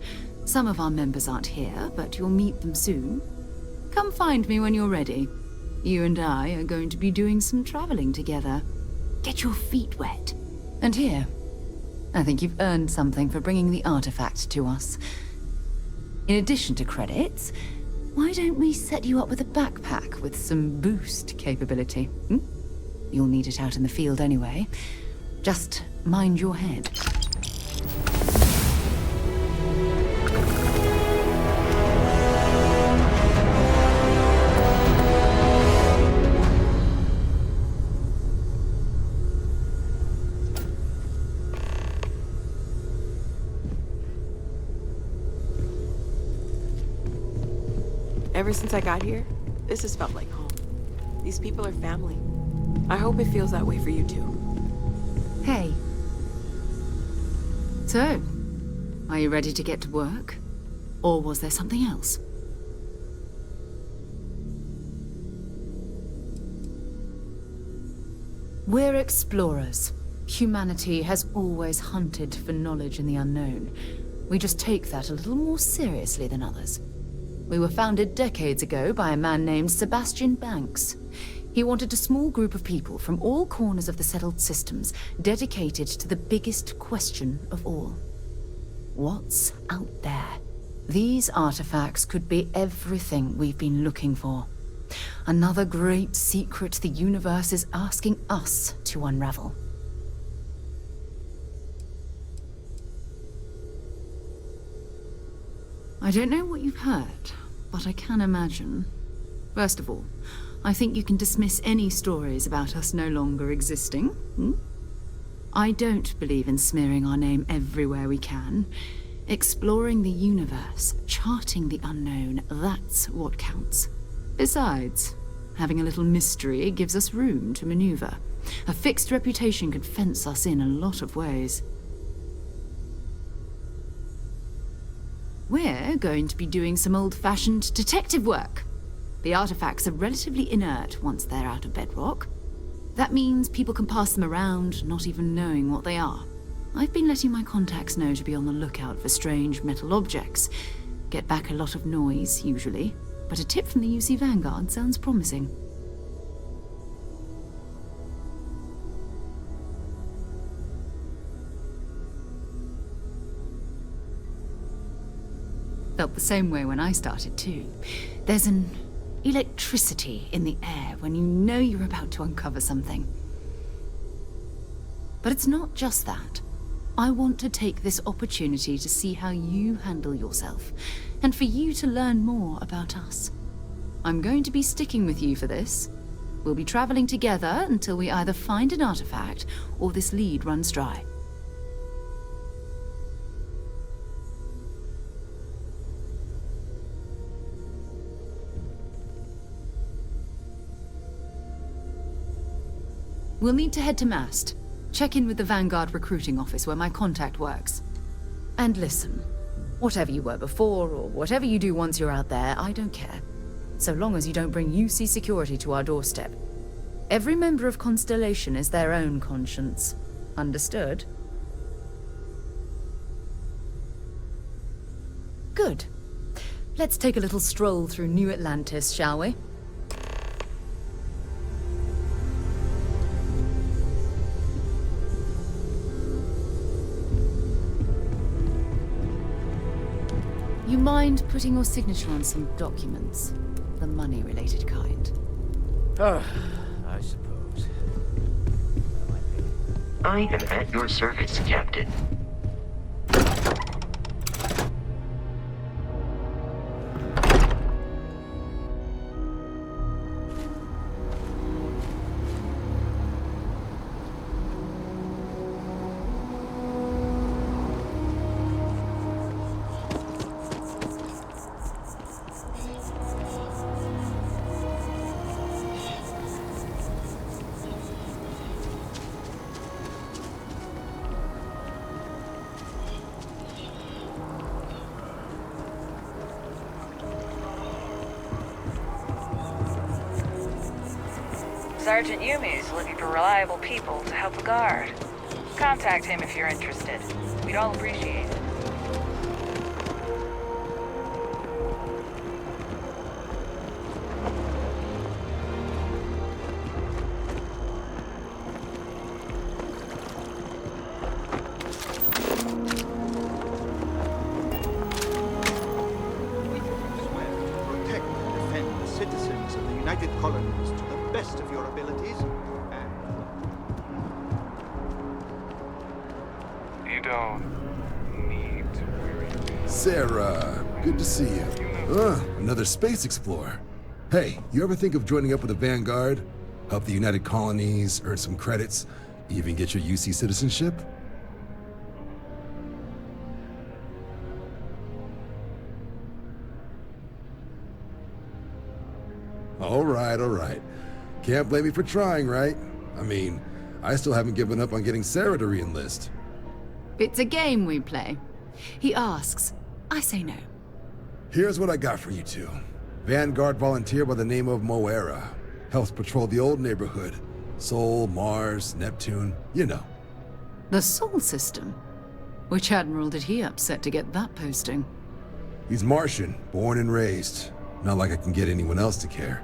Some of our members aren't here, but you'll meet them soon. Come find me when you're ready. You and I are going to be doing some traveling together. Get your feet wet. And here, I think you've earned something for bringing the artifact to us. In addition to credits, Why don't we set you up with a backpack with some boost capability? You'll need it out in the field anyway. Just mind your head. Ever since I got here, this has felt like home. These people are family. I hope it feels that way for you too. Hey. So, are you ready to get to work? Or was there something else? We're explorers. Humanity has always hunted for knowledge in the unknown. We just take that a little more seriously than others. We were founded decades ago by a man named Sebastian Banks. He wanted a small group of people from all corners of the settled systems dedicated to the biggest question of all. What's out there? These artifacts could be everything we've been looking for. Another great secret the universe is asking us to unravel. I don't know what you've heard, but I can imagine. First of all, I think you can dismiss any stories about us no longer existing. I don't believe in smearing our name everywhere we can. Exploring the universe, charting the unknown, that's what counts. Besides, having a little mystery gives us room to maneuver. A fixed reputation could fence us in a lot of ways. We're going to be doing some old-fashioned detective work. The artifacts are relatively inert once they're out of bedrock. That means people can pass them around, not even knowing what they are. I've been letting my contacts know to be on the lookout for strange metal objects. Get back a lot of noise, usually, but a tip from the UC Vanguard sounds promising. Felt the same way when I started too. There's an electricity in the air when you know you're about to uncover something. But it's not just that. I want to take this opportunity to see how you handle yourself, and for you to learn more about us. I'm going to be sticking with you for this. We'll be traveling together until we either find an artifact or this lead runs dry. We'll need to head to Mast. Check in with the Vanguard recruiting office where my contact works. And listen, whatever you were before or whatever you do once you're out there, I don't care. So long as you don't bring UC security to our doorstep. Every member of Constellation is their own conscience. Understood? Good. Let's take a little stroll through New Atlantis, shall we? You mind putting your signature on some documents? The money-related kind. I suppose. I am at your service, Captain. Sergeant Yumi is looking for reliable people to help the guard. Contact him if you're interested. We'd all appreciate it. Protect United Colonies to the best of your abilities, and... You don't need to worry. Sarah, good to see you. Another space explorer. Hey, you ever think of joining up with the Vanguard? Help the United Colonies, earn some credits, even get your UC citizenship? All right. Can't blame me for trying, right? I mean, I still haven't given up on getting Sarah to re-enlist. It's a game we play. He asks, I say no. Here's what I got for you two. Vanguard volunteer by the name of Moera. Helps patrol the old neighborhood. Sol, Mars, Neptune, you know. The Sol system? Which admiral did he upset to get that posting? He's Martian, born and raised. Not like I can get anyone else to care.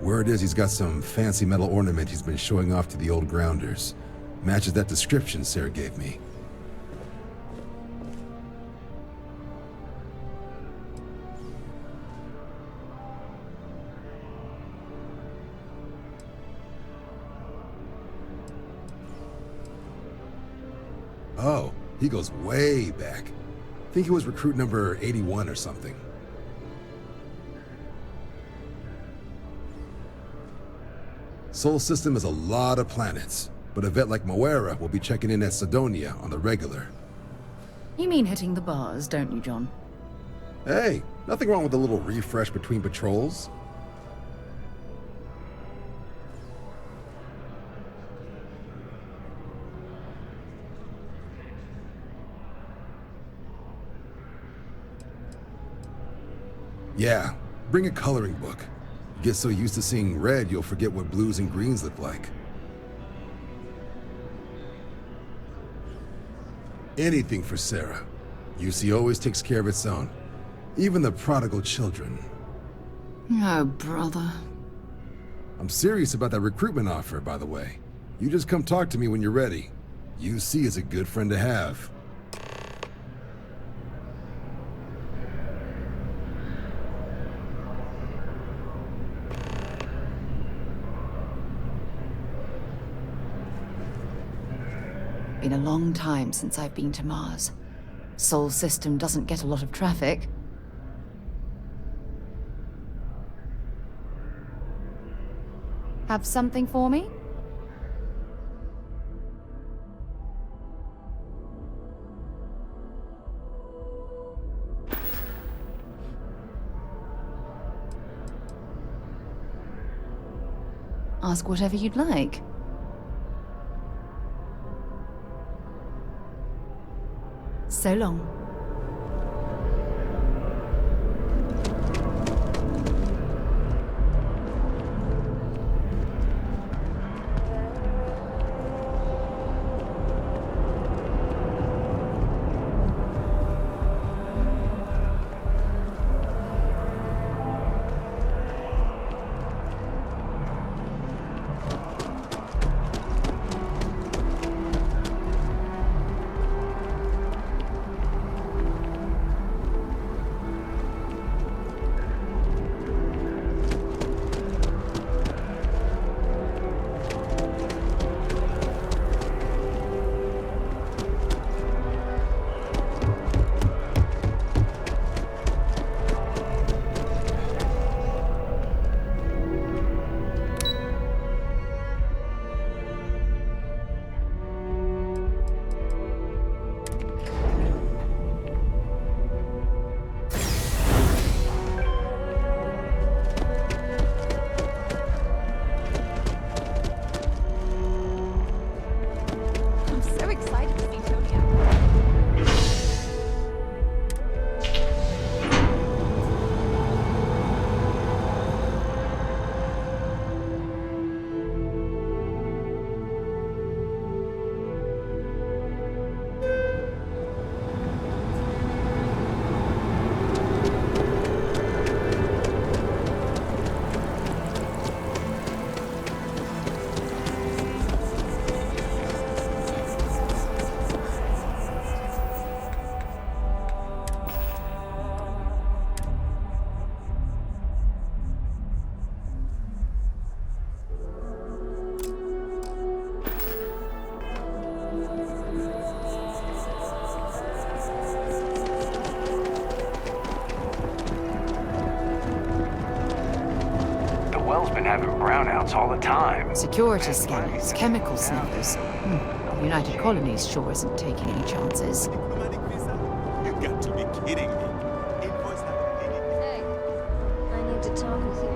Word is he's got some fancy metal ornament he's been showing off to the old grounders. Matches that description Sarah gave me. Oh, he goes way back. Think he was recruit number 81 or something. Sol system is a lot of planets, but a vet like Moera will be checking in at Cydonia on the regular. You mean hitting the bars, don't you, John? Hey, nothing wrong with a little refresh between patrols. Yeah, bring a coloring book. Get so used to seeing red, you'll forget what blues and greens look like. Anything for Sarah. UC always takes care of its own. Even the prodigal children. Oh, brother. I'm serious about that recruitment offer, by the way. You just come talk to me when you're ready. UC is a good friend to have. Been a long time since I've been to Mars. Sol system doesn't get a lot of traffic. Have something for me? Ask whatever you'd like. So long. been having brownouts all the time. Security scanners, chemical sniffers. The United Colonies sure isn't taking any chances. You've got to be kidding me. Hey, I need to talk with you.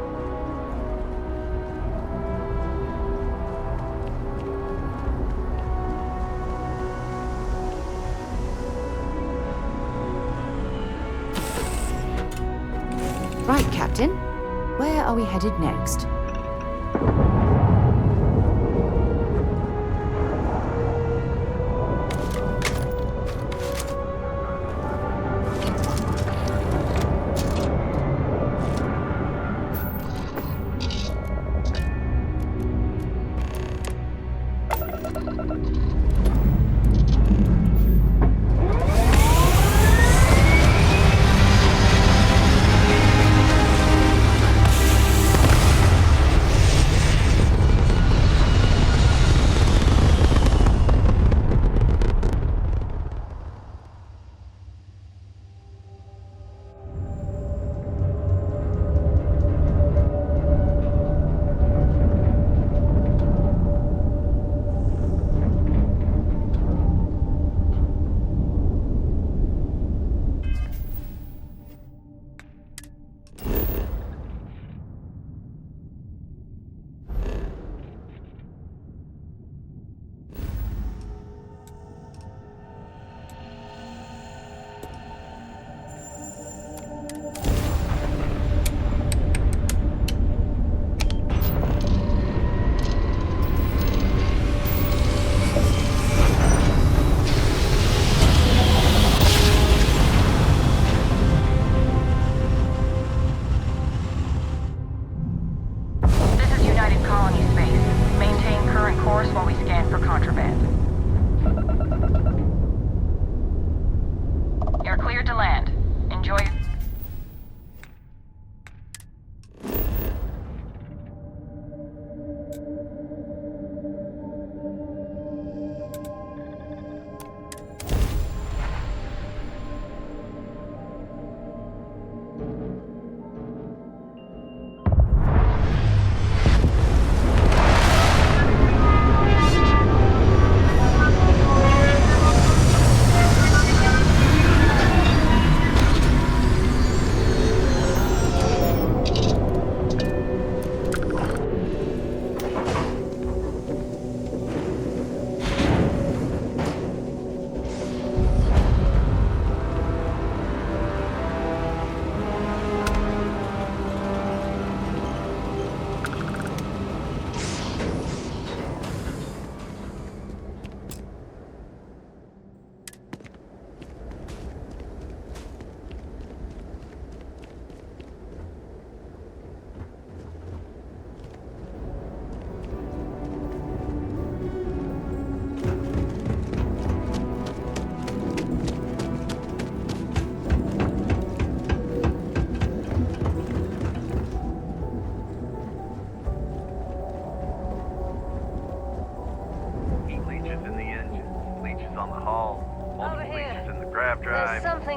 Right, Captain. Where are we headed next?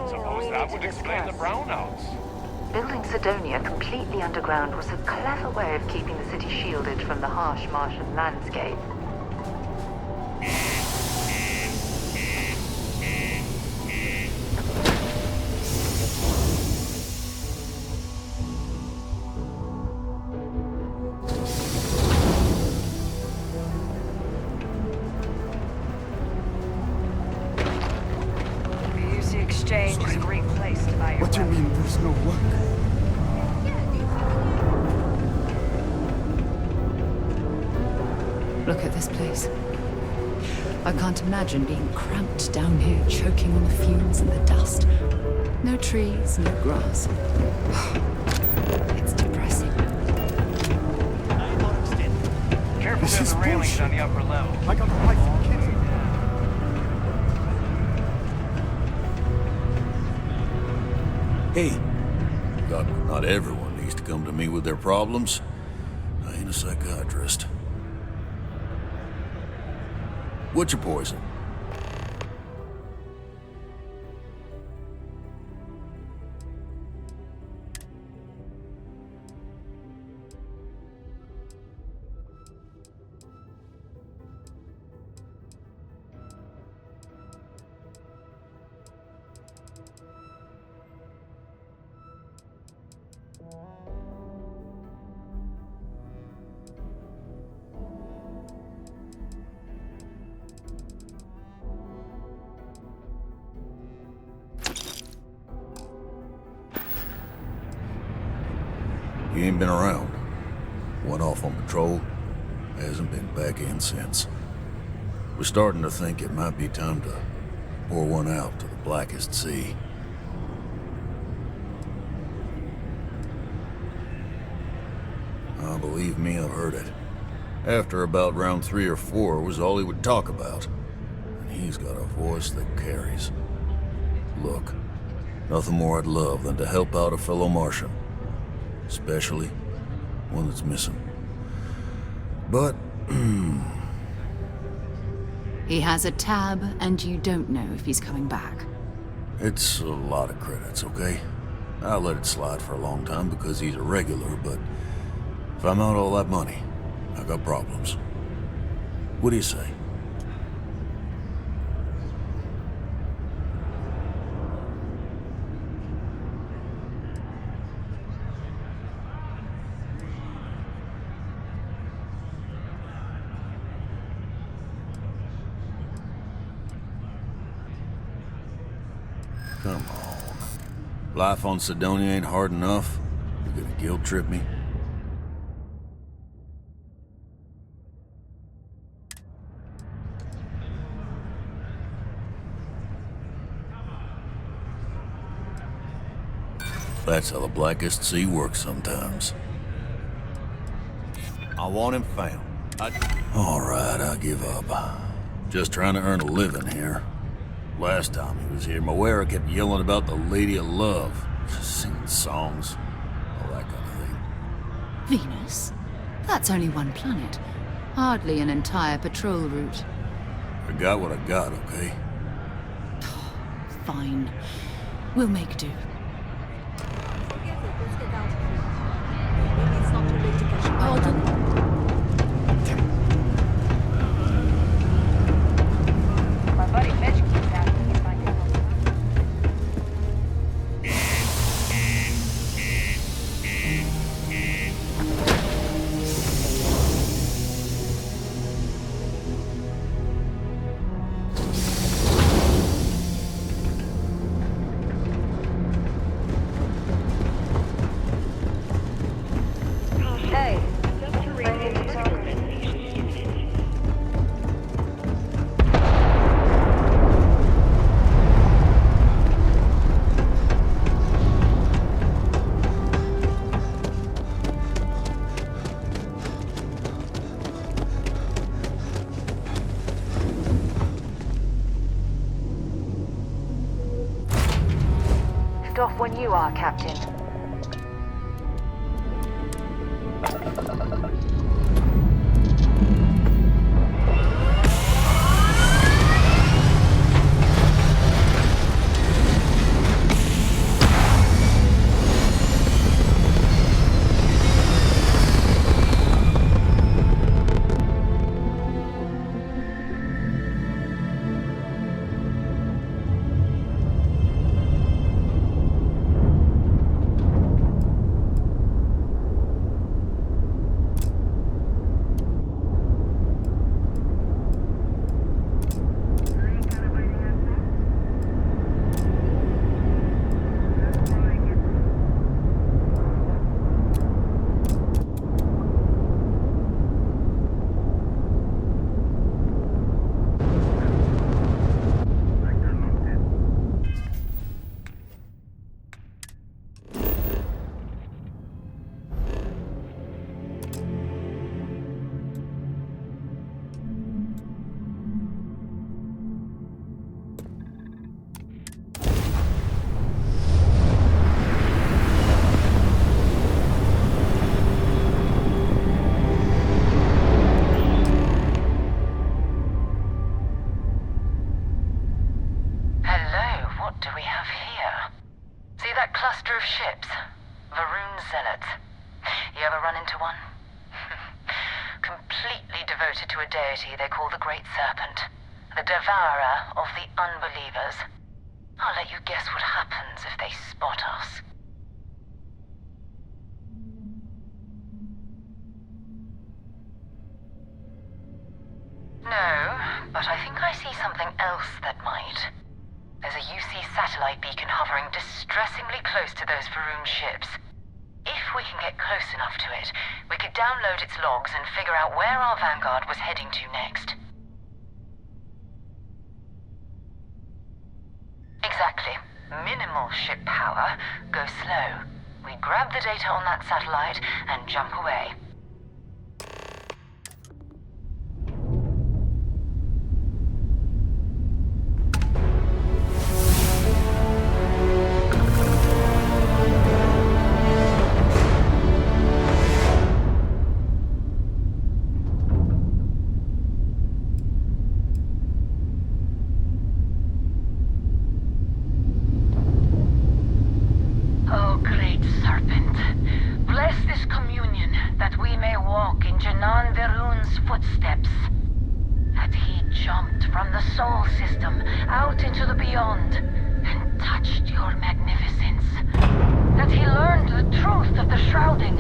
Suppose that would explain the brownouts. Building Cydonia completely underground was a clever way of keeping the city shielded from the harsh Martian landscape. Exchange is a great place to buy your What do you mean there's no work? Look at this place. I can't imagine being cramped down here, choking on the fumes and the dust. No trees, no grass. It's depressing. Careful of the railings on the upper level. I got a wife and kids. Hey. Doc, not everyone needs to come to me with their problems. I ain't a psychiatrist. What's your poison? He ain't been around. Went off on patrol. Hasn't been back in since. We're starting to think it might be time to pour one out to the Blackest Sea. Believe me, I've heard it. After about round 3 or 4 was all he would talk about. And he's got a voice that carries. Look, nothing more I'd love than to help out a fellow Martian. Especially one that's missing. But, He has a tab, and you don't know if he's coming back. it's a lot of credits, okay? I'll let it slide for a long time because he's a regular, but if I'm out all that money, I got problems. What do you say? Come on. Life on Cydonia ain't hard enough. You're gonna guilt trip me? That's how the Blackest Sea works sometimes. I want him found. All right, I give up. Just trying to earn a living here. Last time he was here, Moira kept yelling about the Lady of Love, singing songs, all that kind of thing. Venus? That's only one planet. Hardly an entire patrol route. I got what I got, okay? Fine. We'll make do. Pardon? My buddy Mitch keeps asking if I can. Hey, Stop when you are, Captain. cluster of ships. Varun Zealots. You ever run into one? Completely devoted to a deity they call the Great Serpent. The devourer of the unbelievers. I'll let you guess what happens if they spot us. No, but I think I see something else that might. There's a UC satellite beacon hovering distressingly close to those Varun ships. If we can get close enough to it, we could download its logs and figure out where our Vanguard was heading to next. Exactly. Minimal ship power, go slow. We grab the data on that satellite and jump away. Oh, great serpent, bless this communion that we may walk in Janan Verun's footsteps. That he jumped from the Sol system out into the beyond and touched your magnificence. That he learned the truth of the shrouding,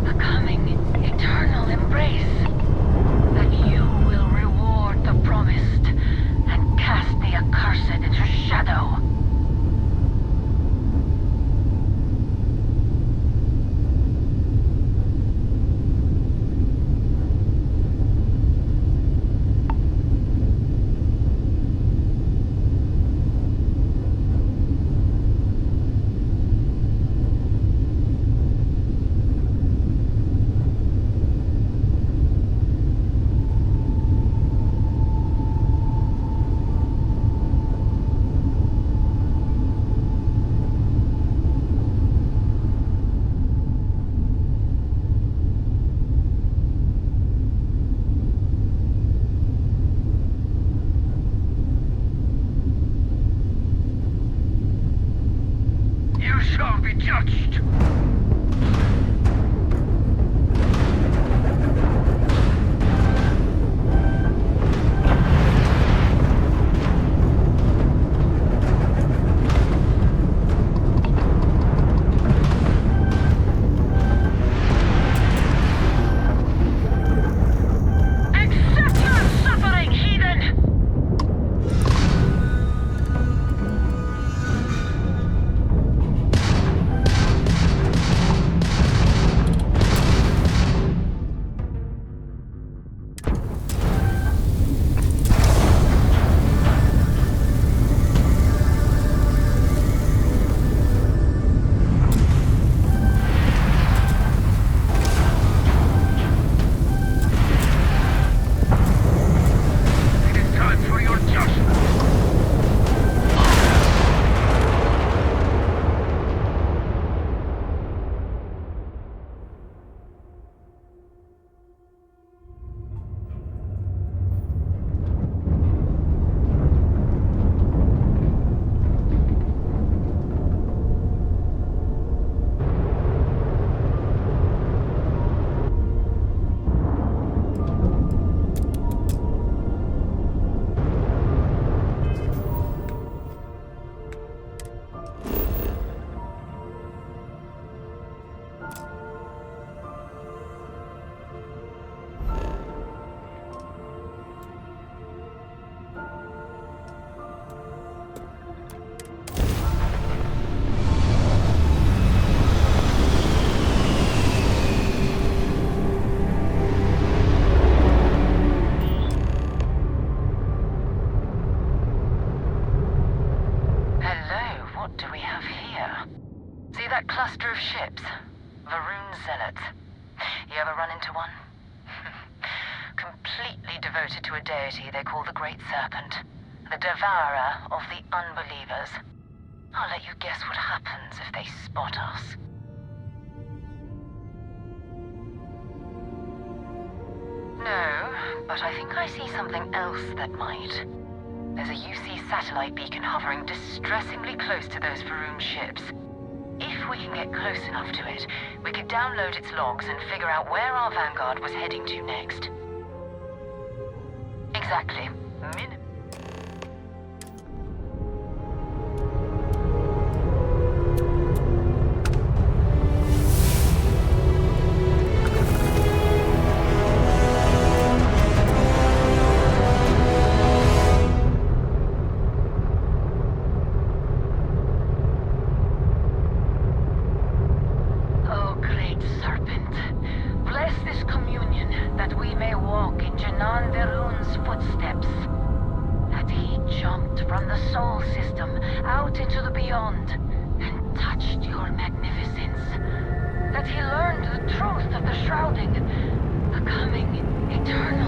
the coming eternal embrace. That you will reward the promised and cast the accursed into shadow. You shall be judged. Accept your suffering, heathen! It is time for your judgment. Hello, what do we have here? See that cluster of ships? Varun Zealots. You ever run into one? Completely devoted to a deity they call the Great Serpent. The devourer of the unbelievers. I'll let you guess what happens if they spot us. No, but I think I see something else that might. There's a UC satellite beacon hovering distressingly close to those Varun ships. If we can get close enough to it, we could download its logs and figure out where our Vanguard was heading to next. Exactly. Oh, great shrouding, becoming eternal.